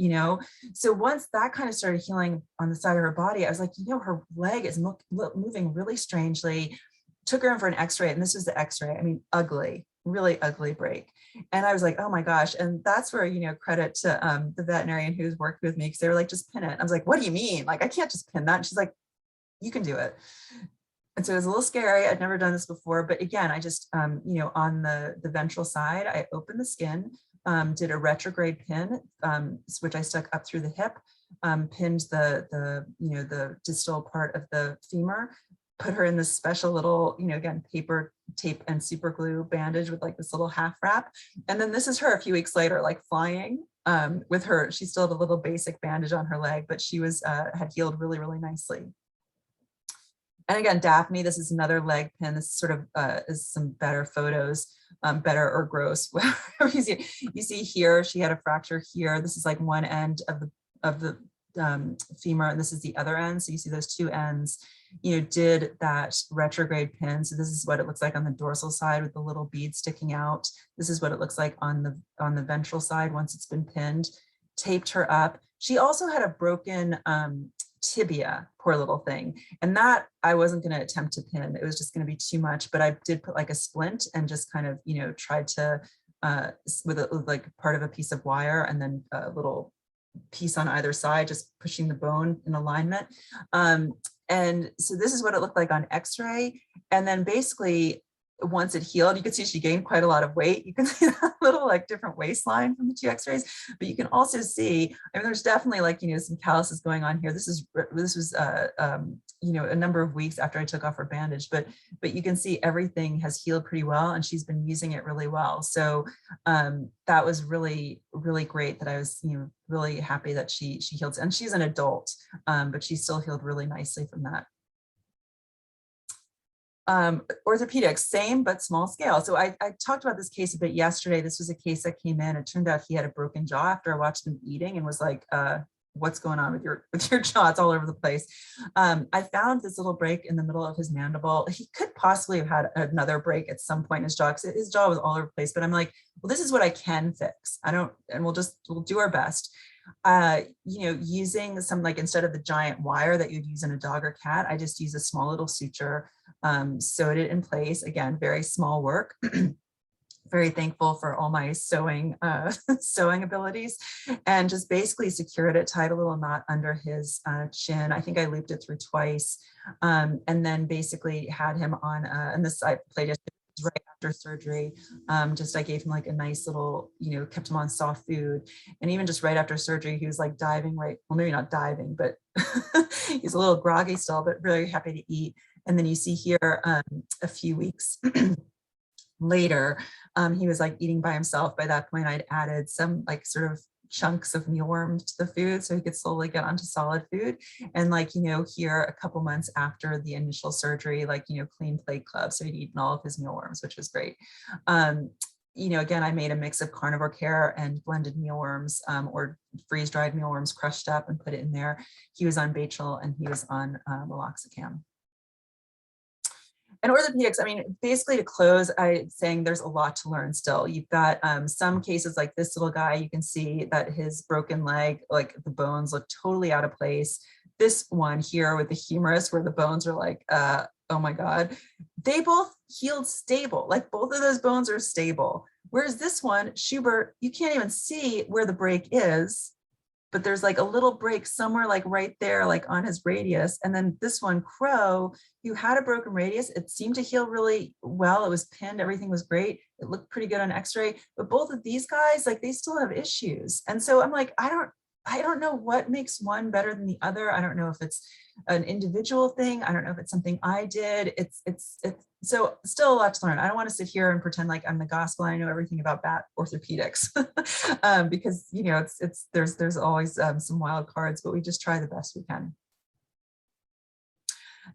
So once that kind of started healing on the side of her body, I was like, her leg is moving really strangely. Took her in for an X-ray, and this was the X-ray. I mean, ugly, really ugly break. And I was like, oh my gosh. And that's where, credit to the veterinarian who's worked with me, because they were like, just pin it. I was like, what do you mean? Like, I can't just pin that. And she's like, you can do it. And so it was a little scary. I'd never done this before, but again, I just, on the ventral side, I opened the skin, did a retrograde pin, which I stuck up through the hip, pinned the distal part of the femur, put her in this special little, again, paper tape and super glue bandage with like this little half wrap. And then this is her a few weeks later, like flying with her. She still had a little basic bandage on her leg, but she was had healed really, really nicely. And again, Daphne, this is another leg pin. This sort of is some better photos, better or gross. You see here, she had a fracture here. This is like one end of the femur, and this is the other end. So you see those two ends, did that retrograde pin. So this is what it looks like on the dorsal side with the little bead sticking out. This is what it looks like on the ventral side once it's been pinned. Taped her up. She also had a broken tibia, poor little thing. And that I wasn't going to attempt to pin. It was just going to be too much, but I did put like a splint and just kind of, tried to, with like part of a piece of wire and then a little piece on either side, just pushing the bone in alignment. And so this is what it looked like on X-ray. And then basically once it healed, you can see she gained quite a lot of weight. You can see that little like different waistline from the 2 x-rays, but you can also see, I mean, there's definitely like, some calluses going on here. This was, a number of weeks after I took off her bandage, but you can see everything has healed pretty well, and she's been using it really well. So that was really, really great that I was, really happy that she healed, and she's an adult, but she still healed really nicely from that. Orthopedics, same but small scale. So I talked about this case a bit yesterday. This was a case that came in. It turned out he had a broken jaw after I watched him eating and was like, what's going on with your jaw? It's all over the place. I found this little break in the middle of his mandible. He could possibly have had another break at some point in his jaw, because his jaw was all over the place. But I'm like, well, this is what I can fix. We'll do our best. Using some, like, instead of the giant wire that you'd use in a dog or cat, I just use a small little suture, sewed it in place. Again, very small work. Very thankful for all my sewing abilities, and just basically secured it, tied a little knot under his chin. I think I looped it through twice, and then basically had him on, and this I played it right after surgery. I gave him like a nice little, kept him on soft food. And even just right after surgery, he was like diving well, maybe not diving, but he's a little groggy still, but really happy to eat. And then you see here a few weeks later, he was like eating by himself. By that point, I'd added some like sort of chunks of mealworms to the food so he could slowly get onto solid food. And like, here a couple months after the initial surgery, like, clean plate club. So he'd eaten all of his mealworms, which was great. Again, I made a mix of carnivore care and blended mealworms, or freeze-dried mealworms crushed up and put it in there. He was on Bachel and he was on meloxicam. And orthopedics, I mean, basically to close, I'm saying there's a lot to learn still. You've got some cases like this little guy, you can see that his broken leg, like the bones look totally out of place. This one here with the humerus where the bones are like, oh my God, they both healed stable. Like both of those bones are stable. Whereas this one, Schubert, you can't even see where the break is, but there's like a little break somewhere like right there, like on his radius. And then this one, Crow, who had a broken radius, it seemed to heal really well. It was pinned, everything was great. It looked pretty good on x-ray, but both of these guys, like they still have issues. And so I'm like, I don't know what makes one better than the other. I don't know if it's an individual thing. I don't know if it's something I did. It's so still a lot to learn. I don't want to sit here and pretend like I'm the gospel. I know everything about bat orthopedics, because there's always some wild cards, but we just try the best we can.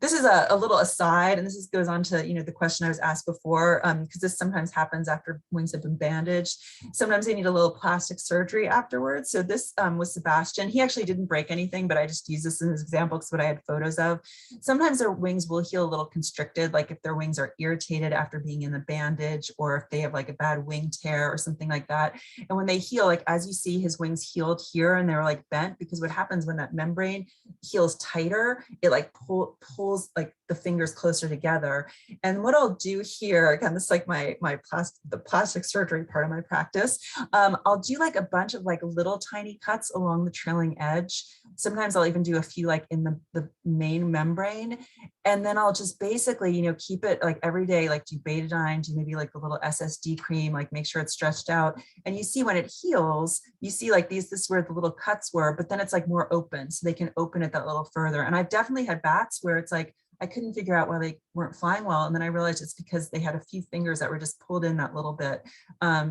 This is a little aside, and this goes on to the question I was asked before, because this sometimes happens after wings have been bandaged. Sometimes they need a little plastic surgery afterwards. So this was Sebastian. He actually didn't break anything, but I just use this as an example because what I had photos of. Sometimes their wings will heal a little constricted, like if their wings are irritated after being in the bandage, or if they have like a bad wing tear or something like that. And when they heal, like as you see, his wings healed here and they're like bent, because what happens when that membrane heals tighter, it like pulls like the fingers closer together. And what I'll do here, again, this is like the plastic surgery part of my practice. I'll do like a bunch of like little tiny cuts along the trailing edge. Sometimes I'll even do a few like in the main membrane. And then I'll just basically, keep it like every day, like do betadine, do maybe like a little SSD cream, like make sure it's stretched out. And you see when it heals, you see like this is where the little cuts were, but then it's like more open. So they can open it that little further. And I've definitely had bats where it's like, I couldn't figure out why they weren't flying well. And then I realized it's because they had a few fingers that were just pulled in that little bit.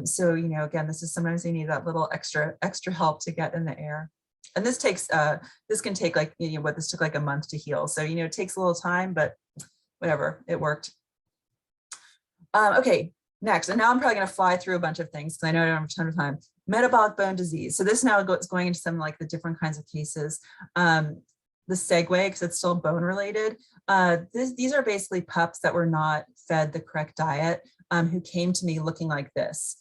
So, again, this is sometimes they need that little extra help to get in the air. And this takes, this can take like, this took like a month to heal. So, it takes a little time, but whatever, it worked. Okay, next. And now I'm probably going to fly through a bunch of things because I know I don't have a ton of time. Metabolic bone disease. So this now is going into some like the different kinds of cases. The segue, because it's still bone related. These are basically pups that were not fed the correct diet, who came to me looking like this,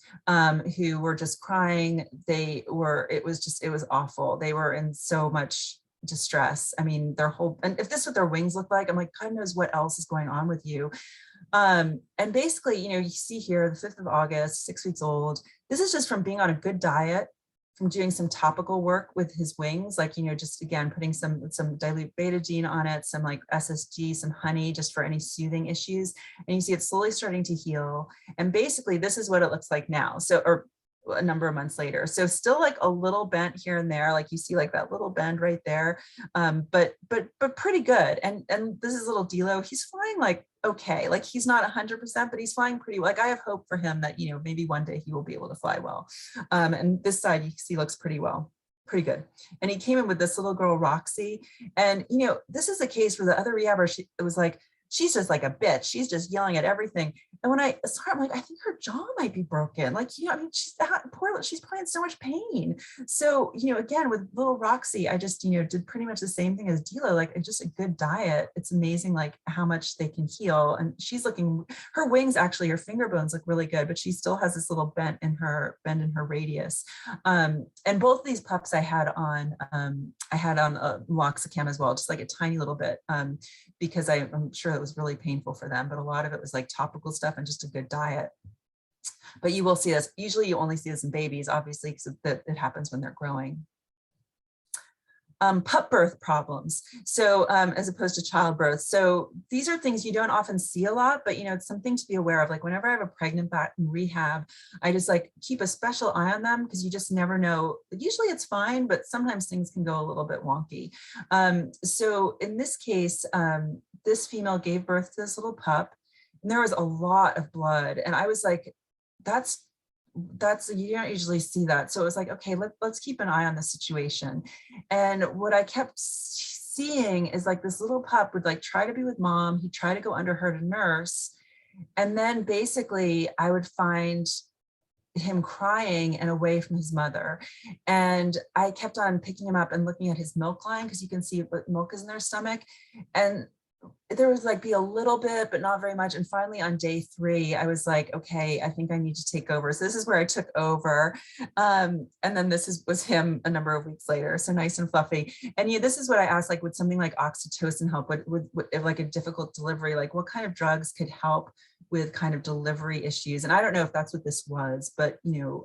who were just crying. It was awful. They were in so much distress. I mean, and if this is what their wings look like, I'm like, God knows what else is going on with you. And basically, you see here, the 5th of August, 6 weeks old. This is just from being on a good diet doing some topical work with his wings, like, just again, putting some dilute betadine on it, some like SSG, some honey, just for any soothing issues. And you see it slowly starting to heal. And basically this is what it looks like now. So, or a number of months later. So still like a little bent here and there, like you see like that little bend right there. But pretty good. And this is little Dilo, he's flying like, okay, like he's not 100%, but he's flying pretty well. Like I have hope for him that, maybe one day he will be able to fly well. And this side you can see looks pretty well. Pretty good. And he came in with this little girl, Roxy. And, this is a case where the other rehabber, it was like, she's just like a bitch. She's just yelling at everything. And when I saw her, I'm like, I think her jaw might be broken. Like, I mean, she's probably in so much pain. So, again, with little Roxy, I just, did pretty much the same thing as Dilo, like just a good diet. It's amazing, like how much they can heal. And she's her wings, actually, her finger bones look really good, but she still has this little bend in her radius. And both of these pups I had on Loxicam as well, just like a tiny little bit, because I'm sure it was really painful for them, but a lot of it was like topical stuff and just a good diet. But you will see this, usually you only see this in babies, obviously, because it happens when they're growing. Pup birth problems. So as opposed to childbirth. So these are things you don't often see a lot, but it's something to be aware of. Like whenever I have a pregnant bat in rehab, I just like keep a special eye on them because you just never know. Usually it's fine, but sometimes things can go a little bit wonky. So in this case, this female gave birth to this little pup and there was a lot of blood. And I was like, that's you don't usually see that. So it was like, okay, let's keep an eye on the situation. And what I kept seeing is like this little pup would like try to be with mom. He'd try to go under her to nurse. And then basically I would find him crying and away from his mother. And I kept on picking him up and looking at his milk line because you can see what milk is in their stomach. And there was like be a little bit, but not very much. And finally on day 3, I was like, okay, I think I need to take over. So this is where I took over. And then this was him a number of weeks later. So nice and fluffy. And this is what I asked, like, would something like oxytocin help? Would like a difficult delivery, like what kind of drugs could help with kind of delivery issues? And I don't know if that's what this was, but,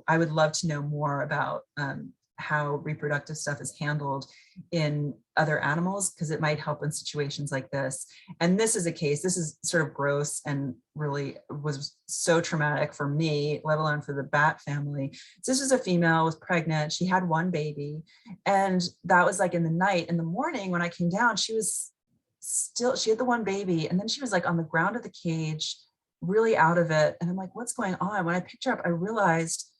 I would love to know more about how reproductive stuff is handled in other animals, because it might help in situations like this. And this is a case, this is sort of gross and really was so traumatic for me, let alone for the bat family. So this was a female, was pregnant. She had one baby. And that was like in the night. In the morning, when I came down, she had the one baby. And then she was like on the ground of the cage, really out of it. And I'm like, what's going on? When I picked her up, I realized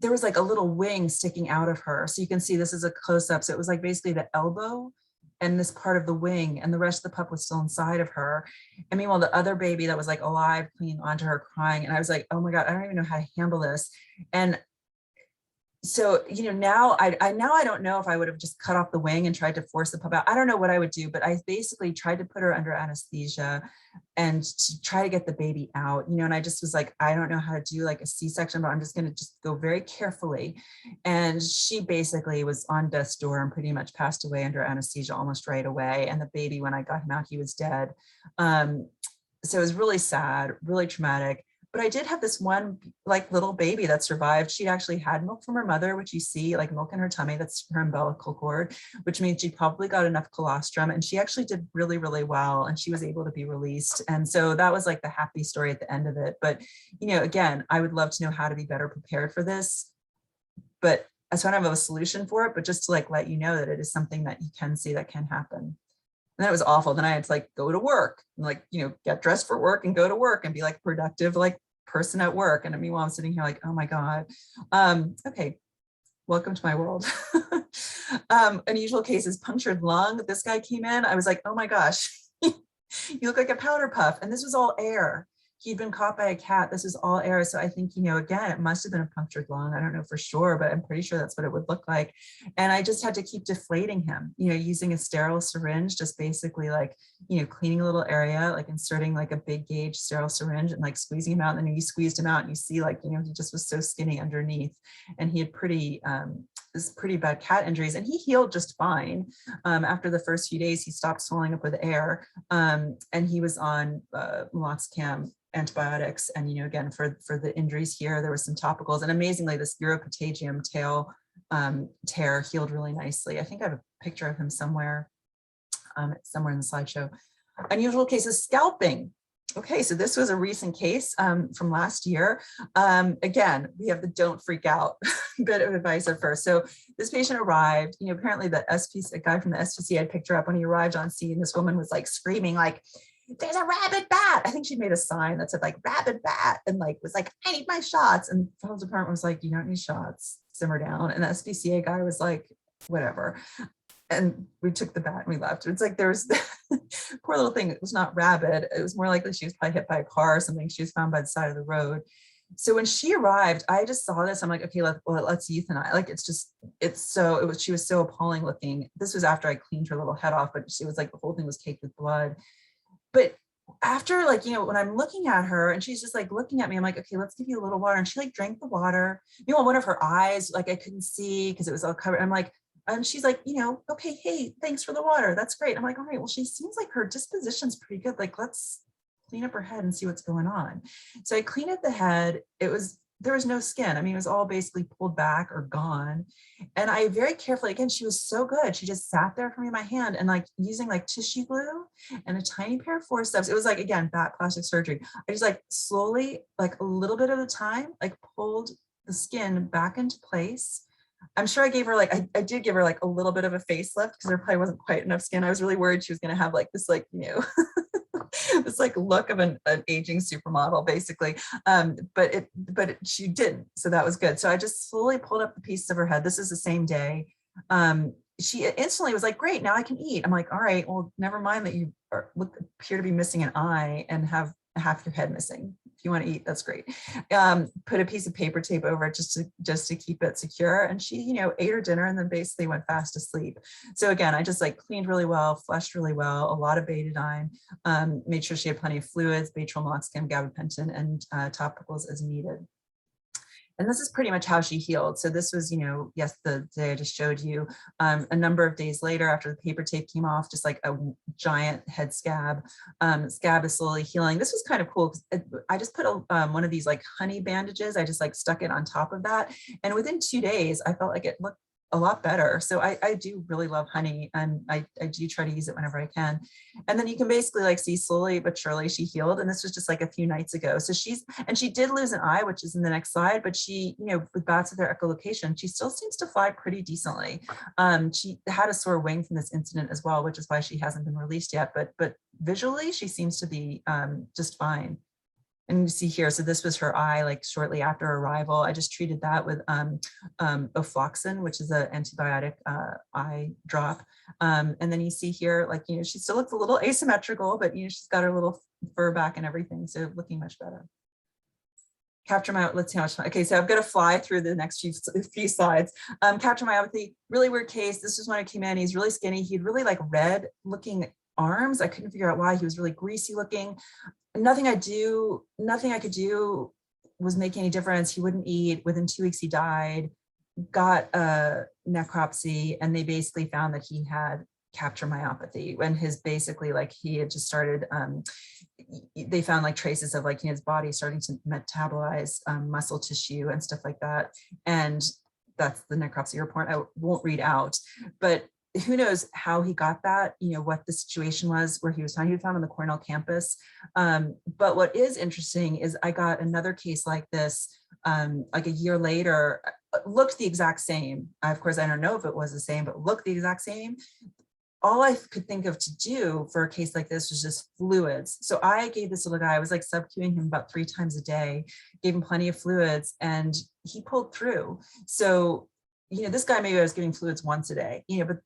there was like a little wing sticking out of her. So you can see this is a close-up. So it was like basically the elbow and this part of the wing, and the rest of the pup was still inside of her. And meanwhile, the other baby that was like alive, clinging onto her, crying. And I was like, oh my God, I don't even know how to handle this. And so, now I don't know if I would have just cut off the wing and tried to force the pup out. I don't know what I would do, but I basically tried to put her under anesthesia and to try to get the baby out, and I just was like, I don't know how to do like a C-section, but I'm just going to just go very carefully. And she basically was on death's door and pretty much passed away under anesthesia almost right away. And the baby, when I got him out, he was dead. So it was really sad, really traumatic. But I did have this one like little baby that survived. She actually had milk from her mother, which you see like milk in her tummy, that's her umbilical cord, which means she probably got enough colostrum, and she actually did really, really well, and she was able to be released. And so that was like the happy story at the end of it. But, again, I would love to know how to be better prepared for this, but I don't have a solution for it, but just to like let you know that it is something that you can see that can happen. And that was awful. Then I had to like go to work and like, get dressed for work and go to work and be like productive, like person at work. And meanwhile, I'm sitting here like, oh my God. Okay. Welcome to my world. Unusual cases, punctured lung. This guy came in. I was like, oh my gosh, you look like a powder puff. And this was all air. He'd been caught by a cat. This was all air. So I think, again, it must have been a punctured lung. I don't know for sure, but I'm pretty sure that's what it would look like. And I just had to keep deflating him, using a sterile syringe, just basically like, cleaning a little area, like inserting like a big gauge sterile syringe and like squeezing him out. And then you squeezed him out and you see like, he just was so skinny underneath, and he had pretty bad cat injuries, and he healed just fine. After the first few days, he stopped swelling up with air, and he was on meloxicam antibiotics. And again, for the injuries here, there were some topicals, and amazingly, this uropatagium tail tear healed really nicely. I think I have a picture of him somewhere, somewhere in the slideshow. Unusual cases, scalping. Okay, so this was a recent case from last year. Again, we have the don't freak out bit of advice at first. So this patient arrived, apparently the SPC, a guy from the SPC had picked her up when he arrived on scene. This woman was like screaming like, there's a rabid bat. I think she made a sign that said like rabid bat and like was like, I need my shots. And the health department was like, you don't need shots, simmer down. And the SPCA guy was like, whatever. And we took the bat and we left. It's like there's poor little thing. It was not rabid. It was more likely she was probably hit by a car or something. She was found by the side of the road. So when she arrived, I just saw this. I'm like, okay, let's euthanize. Like she was so appalling looking. This was after I cleaned her little head off, but she was like the whole thing was caked with blood. But after when I'm looking at her and she's just like looking at me, I'm like, okay, let's give you a little water. And she like drank the water. One of her eyes, like I couldn't see because it was all covered. I'm like, and she's like, okay, hey, thanks for the water. That's great. I'm like, all right, well, she seems like her disposition's pretty good. Like, let's clean up her head and see what's going on. So I cleaned up the head. There was no skin. I mean, it was all basically pulled back or gone. And I very carefully, again, she was so good. She just sat there for me in my hand and like using like tissue glue and a tiny pair of forceps. It was like, again, bat plastic surgery. I just like slowly, like a little bit at a time, like pulled the skin back into place. I'm sure I gave her like, I did give her like a little bit of a facelift because there probably wasn't quite enough skin. I was really worried she was going to have like this, like, this like look of an aging supermodel basically. But she didn't. So that was good. So I just slowly pulled up the pieces of her head. This is the same day. She instantly was like, great, now I can eat. I'm like, all right, well, never mind that you appear to be missing an eye and have half your head missing. If you want to eat, that's great. Put a piece of paper tape over it just to keep it secure. And she, ate her dinner and then basically went fast asleep. So again, I just like cleaned really well, flushed really well, a lot of betadine, made sure she had plenty of fluids, Baytril, meloxicam, gabapentin, and topicals as needed. And this is pretty much how she healed. So this was, yes, the day I just showed you. A number of days later, after the paper tape came off, just like a giant head scab. Scab is slowly healing. This was kind of cool because I just put one of these like honey bandages. I just like stuck it on top of that. And within 2 days, I felt like it looked a lot better. So I do really love honey and I do try to use it whenever I can. And then you can basically like see slowly but surely she healed. And this was just like a few nights ago. So she did lose an eye, which is in the next slide, but she, with bats with their echolocation, she still seems to fly pretty decently. She had a sore wing from this incident as well, which is why she hasn't been released yet, but visually she seems to be just fine. And you see here, so this was her eye, like shortly after arrival. I just treated that with ofloxacin, which is an antibiotic eye drop. And then you see here, like, she still looks a little asymmetrical, but she's got her little fur back and everything, so looking much better. Capture myopathy, let's see how much fun. Okay, so I'm gonna fly through the next few slides. Capture myopathy, really weird case. This was when I came in, he's really skinny. He had really like red looking arms. I couldn't figure out why. He was really greasy looking. Nothing I could do was making any difference. He wouldn't eat. Within 2 weeks, he died, got a necropsy, and they basically found that he had capture myopathy when basically like he had just started, they found like traces of like his body starting to metabolize muscle tissue and stuff like that. And that's the necropsy report. I won't read out, but who knows how he got that, what the situation was where he was found. He was found on the Cornell campus. But what is interesting is I got another case like this, like a year later, looked the exact same. Of course, I don't know if it was the same, but looked the exact same. All I could think of to do for a case like this was just fluids. So I gave this little guy, I was like sub-Qing him about 3 times a day, gave him plenty of fluids, and he pulled through. So this guy, maybe I was giving fluids once a day,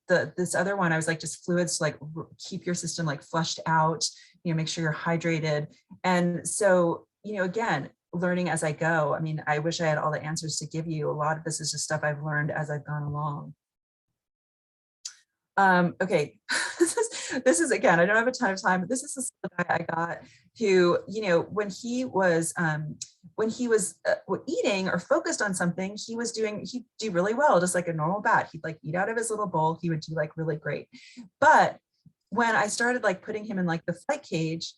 but this other one, I was like, just fluids to like keep your system like flushed out, make sure you're hydrated. And so, again, learning as I go. I mean, I wish I had all the answers to give you. A lot of this is just stuff I've learned as I've gone along. Okay, this is again, I don't have a ton of time, but this is a guy I got who, when he was eating or focused on something, he'd do really well, just like a normal bat. He'd like eat out of his little bowl. He would do like really great. But when I started like putting him in like the flight cage,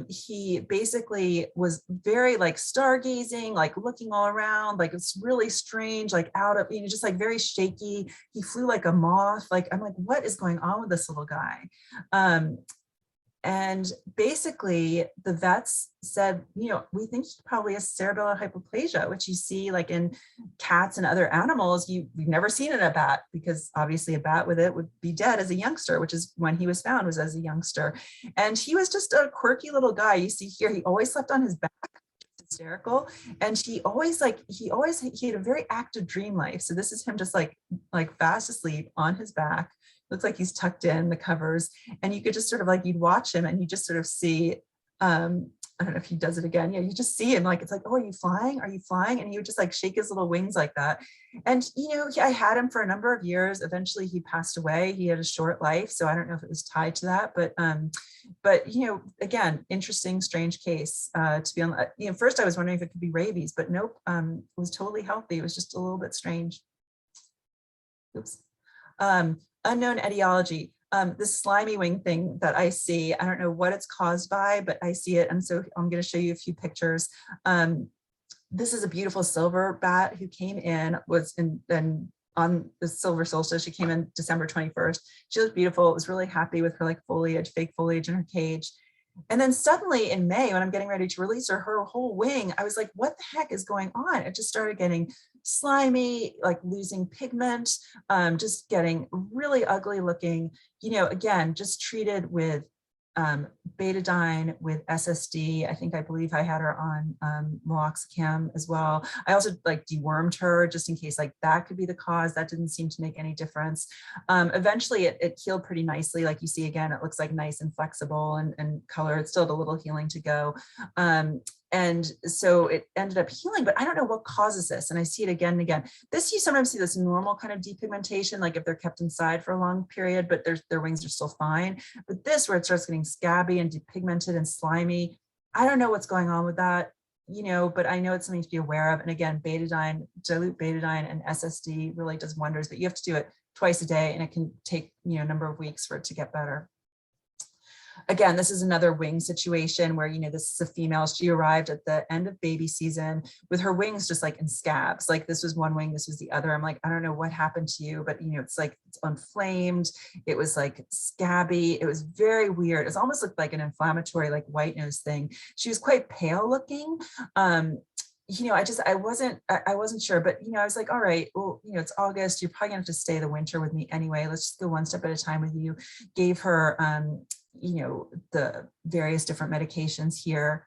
he basically was very like stargazing, like looking all around, like it's really strange, like out of, just like very shaky. He flew like a moth. Like, I'm like, what is going on with this little guy? And basically the vets said, we think he probably has cerebellar hypoplasia, which you see like in cats and other animals. We've never seen it in a bat, because obviously a bat with it would be dead as a youngster, which is when he was found, was as a youngster. And he was just a quirky little guy. You see here, he always slept on his back, hysterical. And he had a very active dream life. So this is him just like fast asleep on his back. Looks like he's tucked in the covers, and you could just sort of like, you'd watch him and you just sort of see, I don't know if he does it again. Yeah, you just see him like, it's like, oh, are you flying? Are you flying? And he would just like shake his little wings like that. And, I had him for a number of years. Eventually he passed away. He had a short life. So I don't know if it was tied to that, but again, interesting, strange case to be on. First I was wondering if it could be rabies, but nope, it was totally healthy. It was just a little bit strange. Oops. Unknown etiology. This slimy wing thing that I see, I don't know what it's caused by, but I see it. And so I'm going to show you a few pictures. This is a beautiful silver bat who came in, on the silver solstice. She came in December 21st. She looked beautiful. Was really happy with her like foliage, fake foliage in her cage. And then suddenly in May, when I'm getting ready to release her whole wing, I was like, what the heck is going on? It just started getting slimy, like losing pigment, just getting really ugly looking, again, just treated with betadine with SSD. I believe I had her on meloxicam as well. I also like dewormed her just in case like that could be the cause. That didn't seem to make any difference. Eventually it healed pretty nicely. Like you see, again, it looks like nice and flexible and color. It still had a little healing to go. And so it ended up healing, but I don't know what causes this. And I see it again and again. This, you sometimes see this normal kind of depigmentation, like if they're kept inside for a long period, but their wings are still fine. But this, where it starts getting scabby and depigmented and slimy, I don't know what's going on with that, but I know it's something to be aware of. And again, betadine, dilute betadine and SSD really does wonders, but you have to do it twice a day, and it can take, a number of weeks for it to get better. Again, this is another wing situation where, this is a female. She arrived at the end of baby season with her wings just like in scabs. Like this was one wing, this was the other. I'm like, I don't know what happened to you, but it's like it's inflamed. It was like scabby. It was very weird. It almost looked like an inflammatory, like white nose thing. She was quite pale looking. I wasn't sure, but, I was like, all right, well, it's August. You're probably gonna have to stay the winter with me anyway. Let's just go one step at a time with you. Gave her, the various different medications here.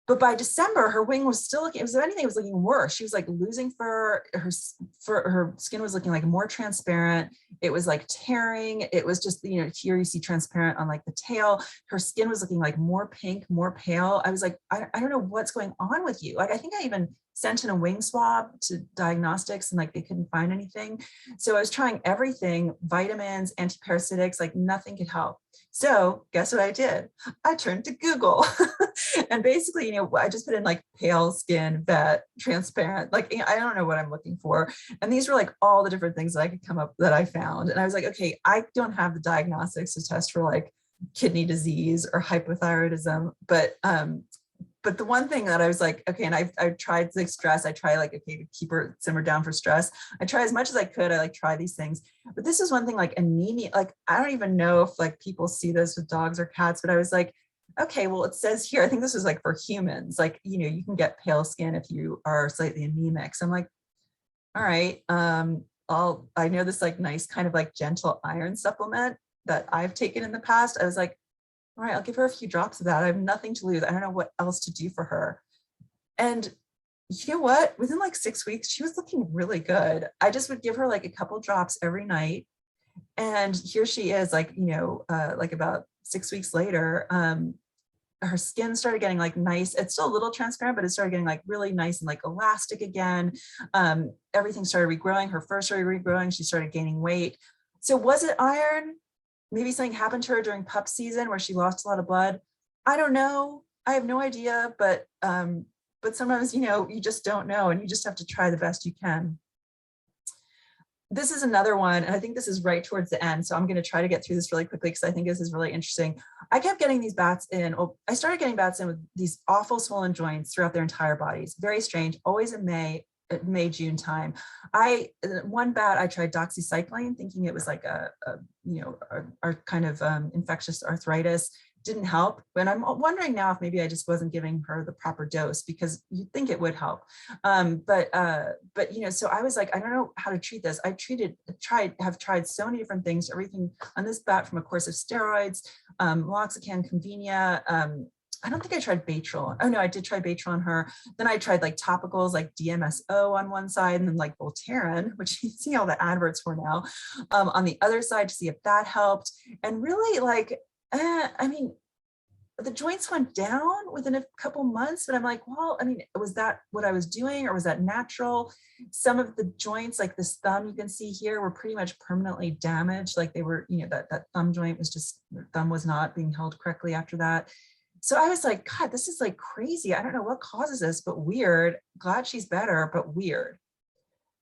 But by December, her wing was still looking, if anything, it was looking worse. She was like losing fur. Her skin was looking like more transparent. It was like tearing. It was just, here you see transparent on like the tail. Her skin was looking like more pink, more pale. I was like, I don't know what's going on with you. Like, I think I even sent in a wing swab to diagnostics and like they couldn't find anything. So I was trying everything, vitamins, antiparasitics, like nothing could help. So guess what I did? I turned to Google and basically, I just put in like pale skin, vet, transparent, like, I don't know what I'm looking for. And these were like all the different things that I could come up that I found. And I was like, okay, I don't have the diagnostics to test for like kidney disease or hypothyroidism, but the one thing that I was like, okay, and I tried like stress. I try like, okay, to keep her simmer down for stress. I try as much as I could. I like try these things, but this is one thing, like anemia. Like, I don't even know if like people see this with dogs or cats, but I was like, okay, well, it says here, I think this is like for humans, like, you can get pale skin if you are slightly anemic. So I'm like, all right, I know this like nice kind of like gentle iron supplement that I've taken in the past. I was like, all right, I'll give her a few drops of that. I have nothing to lose. I don't know what else to do for her. And you know what? Within like 6 weeks, she was looking really good. I just would give her like a couple drops every night. And here she is, like, like about 6 weeks later, her skin started getting like nice. It's still a little transparent, but it started getting like really nice and like elastic again. Everything started regrowing. Her fur started regrowing. She started gaining weight. So was it iron? Maybe something happened to her during pup season where she lost a lot of blood. I don't know. I have no idea, but sometimes, you just don't know, and you just have to try the best you can. this is another one, and I think this is right towards the end. So I'm going to try to get through this really quickly because I think this is really interesting. I kept getting these bats in. I started getting bats in with these awful swollen joints throughout their entire bodies. Very strange, always in May, June time. One bat, I tried doxycycline thinking it was like a kind of infectious arthritis. Didn't help. And I'm wondering now if maybe I just wasn't giving her the proper dose, because you'd think it would help. But so I was like, I don't know how to treat this. Have tried so many different things, everything on this bat, from a course of steroids, Loxapine, Convenia. I don't think I tried Baytril. Oh no, I did try Baytril on her. Then I tried like topicals like DMSO on one side, and then like Voltaren, which you see all the adverts for now, on the other side to see if that helped. And really like, I mean, the joints went down within a couple months, but I'm like, well, I mean, was that what I was doing, or was that natural? Some of the joints, like this thumb you can see here, were pretty much permanently damaged. Like they were, that thumb joint was just, the thumb was not being held correctly after that. So I was like, God, this is like crazy. I don't know what causes this, but weird. Glad she's better, but weird.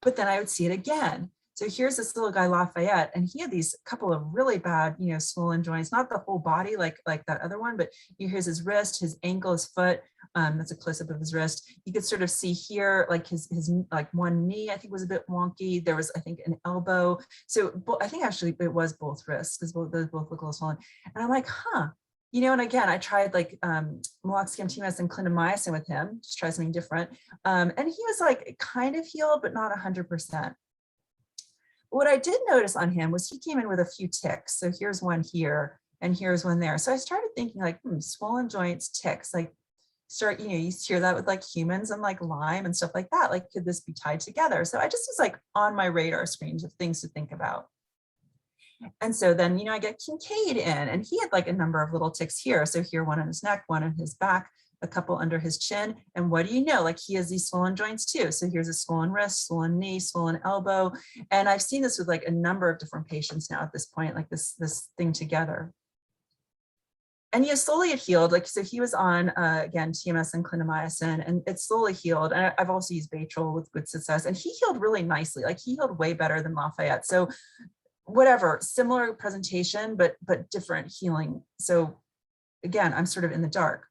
But then I would see it again. So here's this little guy, Lafayette, and he had these couple of really bad, swollen joints, not the whole body like that other one, but here's his wrist, his ankle, his foot. That's a close up of his wrist. You could sort of see here, like his like one knee, I think was a bit wonky. There was, I think, an elbow. So I think actually it was both wrists, because those both look a little swollen. And I'm like, huh. And again, I tried like meloxicam, TMS, and clindamycin with him, just try something different. And he was like kind of healed, but not 100%. What I did notice on him was he came in with a few ticks. So here's one here and here's one there. So I started thinking like, swollen joints, ticks, like you hear that with like humans and like Lyme and stuff like that. Like, could this be tied together? So I just was like on my radar screens of things to think about. And so then, I get Kincaid in, and he had like a number of little ticks here. So here, one on his neck, one on his back, a couple under his chin. And what do you know? Like, he has these swollen joints too. So here's a swollen wrist, swollen knee, swollen elbow. And I've seen this with like a number of different patients now at this point, like this thing together. And slowly it healed. Like, so he was on, again, TMS and clindamycin, and it slowly healed. And I've also used Baytril with good success, and he healed really nicely. Like, he healed way better than Lafayette. So whatever, similar presentation, but different healing. So again, I'm sort of in the dark.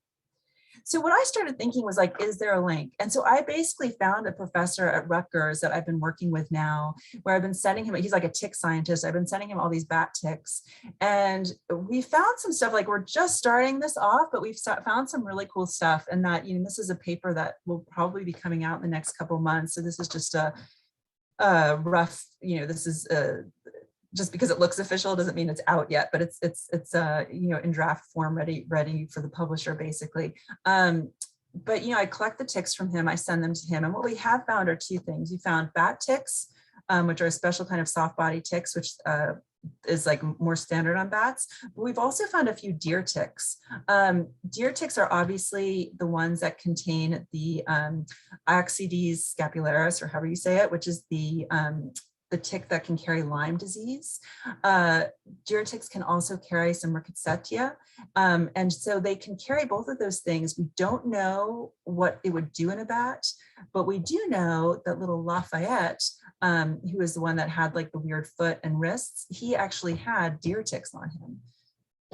So what I started thinking was like, is there a link? And so I basically found a professor at Rutgers that I've been working with now, where I've been sending him, he's like a tick scientist. I've been sending him all these bat ticks. And we found some stuff, like we're just starting this off, but we've found some really cool stuff. And that, this is a paper that will probably be coming out in the next couple of months. So this is just a rough, this is just because it looks official doesn't mean it's out yet, but it's in draft form, ready for the publisher, basically. But I collect the ticks from him, I send them to him, and what we have found are two things. We found bat ticks, which are a special kind of soft body ticks, which is like more standard on bats. But we've also found a few deer ticks. Deer ticks are obviously the ones that contain the Ioxides scapularis, or however you say it, which is the tick that can carry Lyme disease. Deer ticks can also carry some rickettsia. And so they can carry both of those things. We don't know what it would do in a bat, but we do know that little Lafayette, who is the one that had like the weird foot and wrists, he actually had deer ticks on him.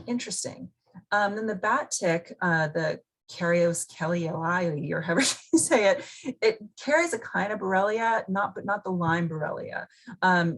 Interesting. Then the bat tick, the Carios kellyii, or however you say it carries a kind of Borrelia, but not the Lyme Borrelia.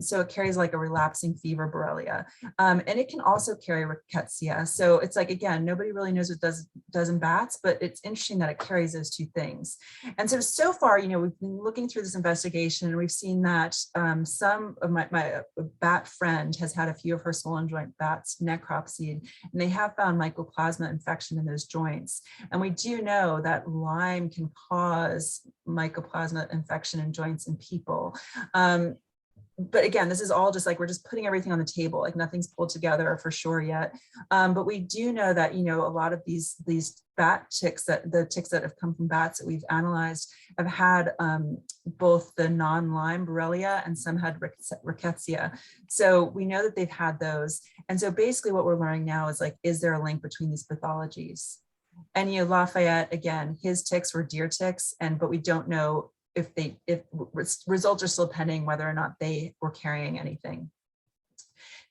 So it carries like a relapsing fever Borrelia. And it can also carry rickettsia. So it's like, again, nobody really knows what does in bats, but it's interesting that it carries those two things. And so far, we've been looking through this investigation, and we've seen that some of my bat friend has had a few of her swollen joint bats necropsied, and they have found mycoplasma infection in those joints. And we do know that Lyme can cause mycoplasma infection in joints in people. But again, this is all just like, we're just putting everything on the table, like nothing's pulled together for sure yet. But we do know that, a lot of these bat ticks, the ticks that have come from bats that we've analyzed, have had both the non-Lyme Borrelia, and some had rickettsia. So we know that they've had those. And so basically what we're learning now is like, is there a link between these pathologies? And Lafayette, again, his ticks were deer ticks, but we don't know results are still pending whether or not they were carrying anything.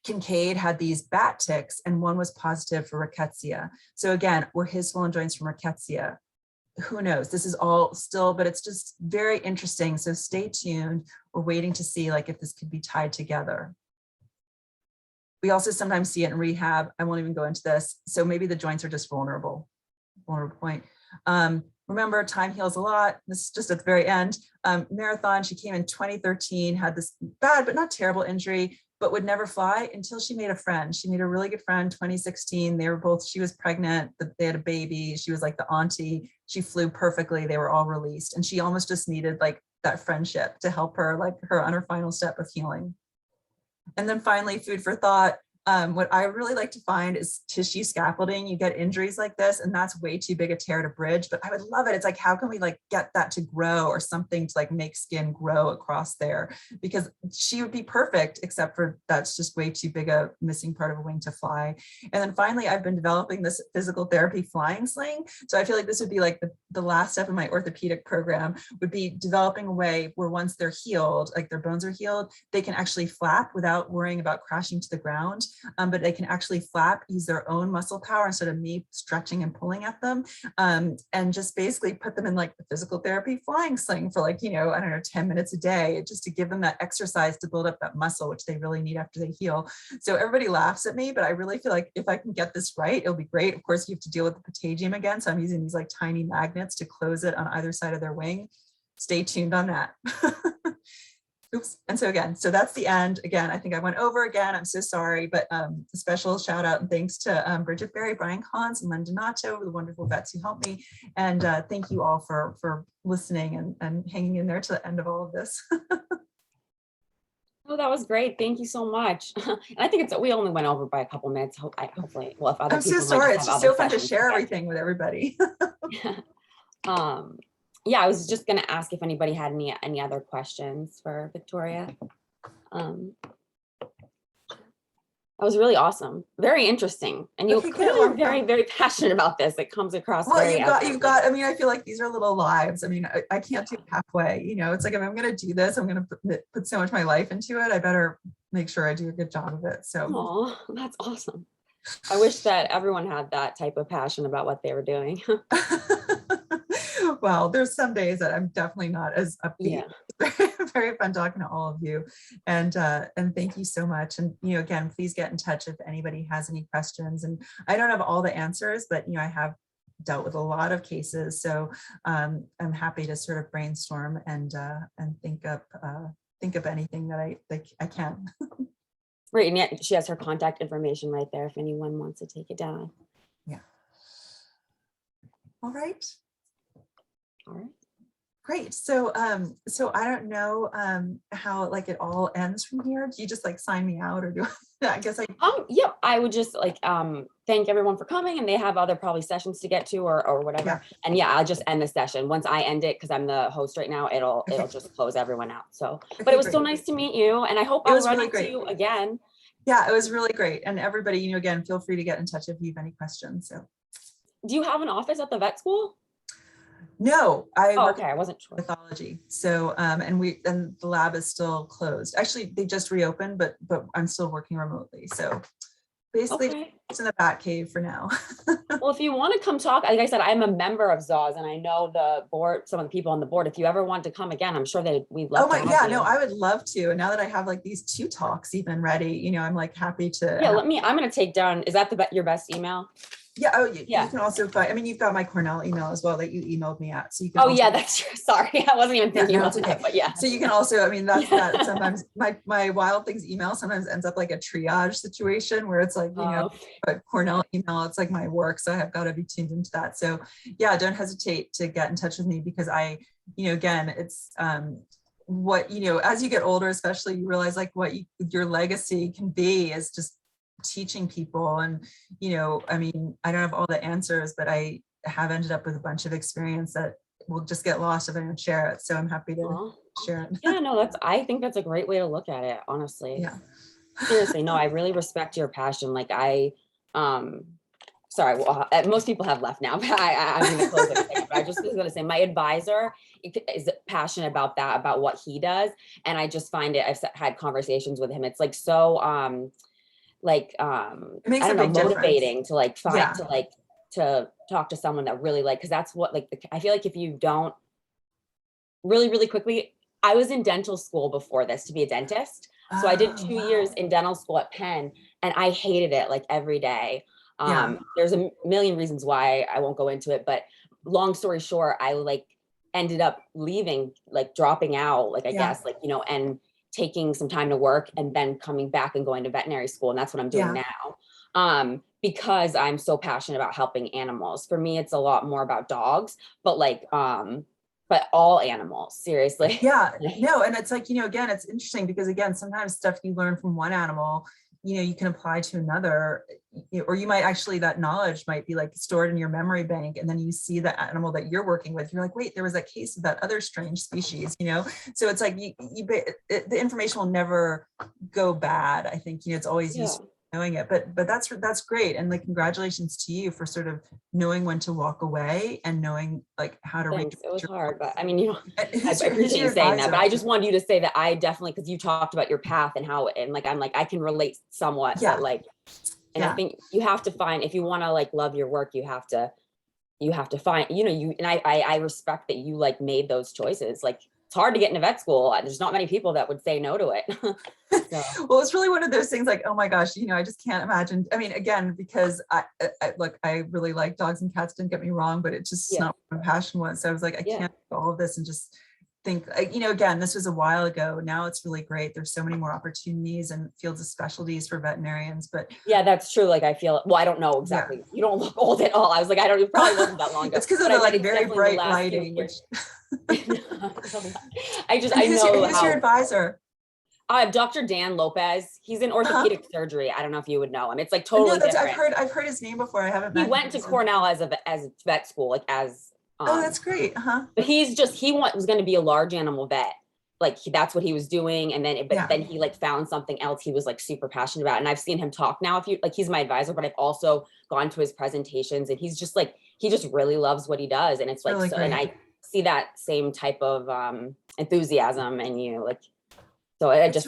Kincaid had these bat ticks and one was positive for rickettsia. So again, were his swollen joints from rickettsia? Who knows? This is all still, but it's just very interesting. So stay tuned. We're waiting to see like if this could be tied together. We also sometimes see it in rehab. I won't even go into this. So maybe the joints are just vulnerable point. Remember, time heals a lot. This is just at the very end. Marathon, she came in 2013, had this bad but not terrible injury, but would never fly until she made a friend. She made a really good friend, 2016. They were both, she was pregnant, they had a baby. She was like the auntie. She flew perfectly. They were all released. And she almost just needed like that friendship to help her, like her on her final step of healing. And then finally, food for thought. What I really like to find is tissue scaffolding. You get injuries like this, and that's way too big a tear to bridge, but I would love it. It's like, how can we like get that to grow or something to like make skin grow across there? Because she would be perfect, except for that's just way too big a missing part of a wing to fly. And then finally, I've been developing this physical therapy flying sling. So I feel like this would be like the last step in my orthopedic program would be developing a way where once they're healed, like their bones are healed, they can actually flap without worrying about crashing to the ground. But they can actually flap, use their own muscle power instead of me stretching and pulling at them, and just basically put them in like the physical therapy flying sling for like, you know, I don't know, 10 minutes a day, just to give them that exercise to build up that muscle, which they really need after they heal. So everybody laughs at me, but I really feel like if I can get this right, it'll be great. Of course, you have to deal with the patagium again. So I'm using these like tiny magnets to close it on either side of their wing. Stay tuned on that. Oops. And so again, so that's the end. Again, I think I went over again. I'm so sorry, but a special shout out and thanks to Bridget Berry, Brian Collins, and Len Donato, the wonderful vets who helped me. And thank you all for listening and hanging in there to the end of all of this. Oh, that was great. Thank you so much. And I think we only went over by a couple minutes. Hopefully, well, if other I'm people so sorry. might It's have just other so fun to sessions. share everything with everybody. Yeah, I was just going to ask if anybody had any other questions for Victoria. That was really awesome. Very interesting. And you Okay, clearly are very, very passionate about this. It comes across well, very you've got, I mean, I feel like these are little lives. I mean, I can't do halfway, you know, it's like, if I'm going to do this, I'm going to put so much of my life into it. I better make sure I do a good job of it. So oh, that's awesome. I wish that everyone had that type of passion about what they were doing. Well, there's some days that I'm definitely not as upbeat. Yeah. Very fun talking to all of you, and thank you so much. And you know, again, please get in touch if anybody has any questions. And I don't have all the answers, but you know, I have dealt with a lot of cases, so I'm happy to sort of brainstorm and think up anything that I can. Right, and yet she has her contact information right there if anyone wants to take it down. Yeah. All right. All right. Great. So so I don't know how like it all ends from here. Do you just like sign me out, or do I guess I Yep, I would just like thank everyone for coming, and they have other probably sessions to get to or whatever. Yeah. And yeah, I'll just end the session. Once I end it, because I'm the host right now, it'll just close everyone out. So but it was so nice to meet you, and I hope I'll run into you again. Yeah, it was really great. And everybody, you know, again, feel free to get in touch if you have any questions. So do you have an office at the vet school? No, I work okay, I wasn't sure. Pathology. So and the lab is still closed. Actually, they just reopened, but I'm still working remotely. So basically it's in the bat cave for now. Well, if you want to come talk, like I said, I'm a member of ZAWS and I know the board, some of the people on the board. If you ever want to come again, I'm sure we'd love to have you. No, I would love to. And now that I have like these 2 talks even ready, you know, I'm like happy to. Yeah, I'm going to take down, is that your best email? Yeah. Oh, yeah. You can also find, I mean, you've got my Cornell email as well that you emailed me at. So you can. Oh, yeah, that's true. Sorry. I wasn't even thinking about that, but yeah. So you can also, I mean, that's that sometimes my Wild Things email sometimes ends up like a triage situation where it's like, you know, a Cornell email, it's like my work. So I have got to be tuned into that. So yeah, don't hesitate to get in touch with me because you know, again, it's, what, you know, as you get older, especially you realize like what your legacy can be is just teaching people. And, you know, I mean, I don't have all the answers, but I have ended up with a bunch of experience that will just get lost if I don't share it. So I'm happy to share it. Yeah, no, I think that's a great way to look at it, honestly. Yeah. Seriously, no, I really respect your passion. Like sorry, well, most people have left now, but I'm going to close it. But I just was going to say, my advisor is passionate about that, about what he does. And I just find it, I've had conversations with him. It's like, so, It makes I a don't know, big difference. motivating to like find, Yeah. to talk to someone that really like, cause that's what, like, I feel like if you don't really quickly, I was in dental school before this to be a dentist. So I did Oh, 2 years in dental school at Penn, and I hated it like every day. Yeah. There's a million reasons why, I won't go into it, but long story short, I like ended up leaving, like dropping out, like I Yeah. guess, like, and taking some time to work and then coming back and going to veterinary school. And that's what I'm doing Yeah. now. Because I'm so passionate about helping animals. For me, it's a lot more about dogs, but like, but all animals, seriously. Yeah, no, and it's like, again, it's interesting because again, sometimes stuff you learn from one animal, you can apply to another, or you might actually, that knowledge might be like stored in your memory bank. And then you see the animal that you're working with, you're like, wait, there was that case of that other strange species, So it's like the information will never go bad. I think, it's always Yeah. useful knowing it, but that's great. And like, congratulations to you for sort of knowing when to walk away and knowing like how to Thanks. It was redirect your hard, but I mean, I who's appreciate you your saying that, but I advisor? just wanted you to say that I definitely, because you talked about your path and how, and like, I'm like, I can relate somewhat, Yeah. but like, and I Yeah. think you have to find, if you want to like love your work, you have to find, and I respect that you like made those choices. Like, it's hard to get into vet school. There's not many people that would say no to it. So. Well, it's really one of those things like, oh my gosh, I just can't imagine. I mean, again, because I look, I really like dogs and cats, don't get me wrong, but it's just not what my passion was. So I was like, I can't do all of this and just think, again, this was a while ago. Now it's really great. There's so many more opportunities and fields of specialties for veterinarians, but yeah, that's true. Like, I feel, well, I don't know exactly. Yeah. You don't look old at all. I was like, it probably wasn't that long ago. It's because of the like very bright lighting, which I know who's your advisor? Dr. Dan Lopez. He's in orthopedic surgery. I don't know if you would know him. It's like No, totally different. I've heard his name before. I haven't He met went him, to so. Cornell as vet school, like as Oh, that's great. but he was going to be a large animal vet. Like that's what he was doing. And then, then he like found something else he was like super passionate about. And I've seen him talk now, he's my advisor, but I've also gone to his presentations, and he's just like, he just really loves what he does. And it's like, really so, great. and I see that same type of enthusiasm and so it's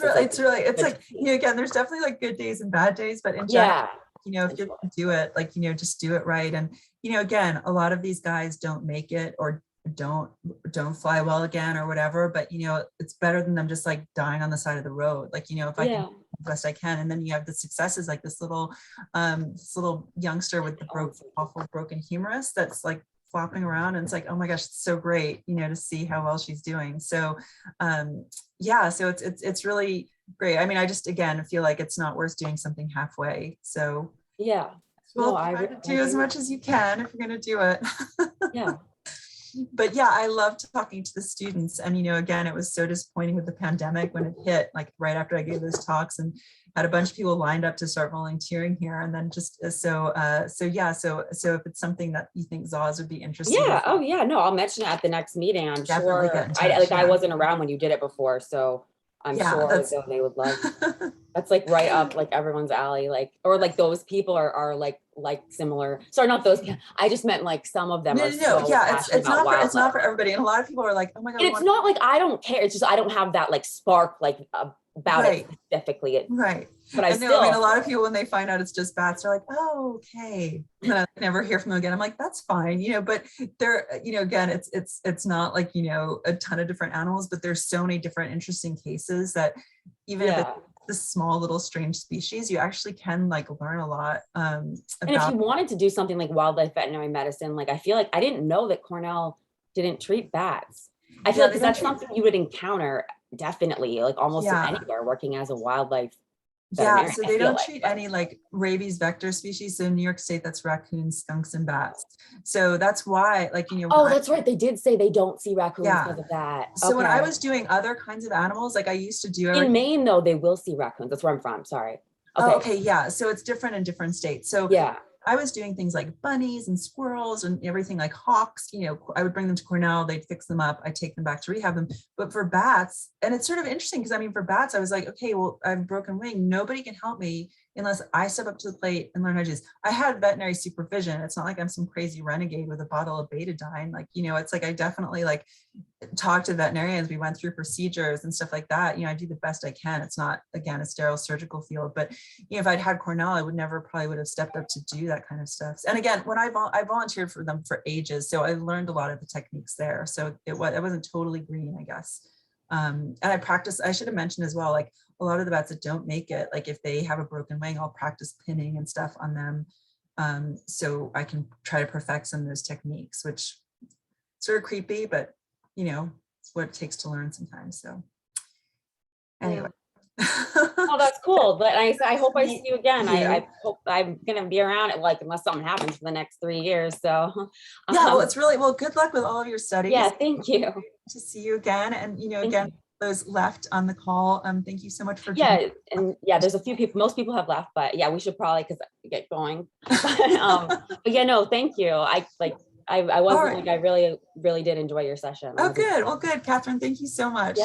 like, again, there's definitely like good days and bad days, but in general, if you do it, like, just do it right. And, again, a lot of these guys don't make it or don't fly well again or whatever, but, it's better than them just like dying on the side of the road. Like, if I can do the best I can. And then you have the successes, like this little youngster with the awful broken humerus that's like flopping around, and it's like, oh my gosh, it's so great, to see how well she's doing. So so it's really great. I mean, I just, again, feel like it's not worth doing something halfway. So try to do as much as you can if you're going to do it. But I loved talking to the students. And, again, it was so disappointing with the pandemic when it hit, like right after I gave those talks, and had a bunch of people lined up to start volunteering here. And then just so if it's something that you think Zaz would be interested in. Oh yeah. No, I'll mention it at the next meeting. I'm Definitely sure. I wasn't around when you did it before, so I'm sure they would love. That's like right up like everyone's alley, like, or like those people are like similar. Sorry, not those people. I just meant like some of them are so passionate about wildlife. It's not for everybody. And a lot of people are like, oh my God. It's not like I don't care. It's just I don't have that like spark like about it specifically. Right. But I mean, a lot of people, when they find out it's just bats, are like, oh, okay. And then I never hear from them again. I'm like, that's fine, but they're, again, it's not like, a ton of different animals, but there's so many different interesting cases that even if it's the small little strange species, you actually can like learn a lot about. And if you wanted to do something like wildlife veterinary medicine, like I feel like I didn't know that Cornell didn't treat bats. I feel like that's something you would encounter definitely like almost anywhere working as a wildlife veterinarian. So they don't treat any like rabies vector species. So in New York State, that's raccoons, skunks, and bats. So that's why, like, oh, that's right. They did say they don't see raccoons because of that. So when I was doing other kinds of animals, like I used to do in Maine, though, they will see raccoons. That's where I'm from. Sorry. Okay. So it's different in different states. So I was doing things like bunnies and squirrels and everything, like hawks, I would bring them to Cornell, they'd fix them up, I'd take them back to rehab them. But for bats, and it's sort of interesting because I mean, for bats, I was like, okay, well, I have a broken wing. Nobody can help me unless I step up to the plate and learn how to do this. I had veterinary supervision. It's not like I'm some crazy renegade with a bottle of betadine. Like, you know, it's like I definitely like talk to veterinarians. We went through procedures and stuff like that. You know, I do the best I can. It's not, again, a sterile surgical field, but you know, if I'd had Cornell, I probably would have stepped up to do that kind of stuff. And again, when I volunteered for them for ages, so I learned a lot of the techniques there. So I wasn't totally green, I guess. And I should have mentioned as well, like a lot of the vets that don't make it, like if they have a broken wing, I'll practice pinning and stuff on them. So I can try to perfect some of those techniques, which sort of creepy, but you know, it's what it takes to learn sometimes. So anyway. Oh, that's cool. But I hope I see you again. Yeah. I hope I'm gonna be around it, like unless something happens for the next 3 years. So yeah, well, it's really, well, good luck with all of your studies. yeah, thank you. To see you again. And you know, Thank again, you. those left on the call, thank you so much for Yeah, and yeah, there's a few people, most people have left, but yeah, we should probably get going. But yeah, no, thank you. I wasn't right. like, I really did enjoy your session. Oh, good. Well, good, Catherine. Thank you so much. Yeah.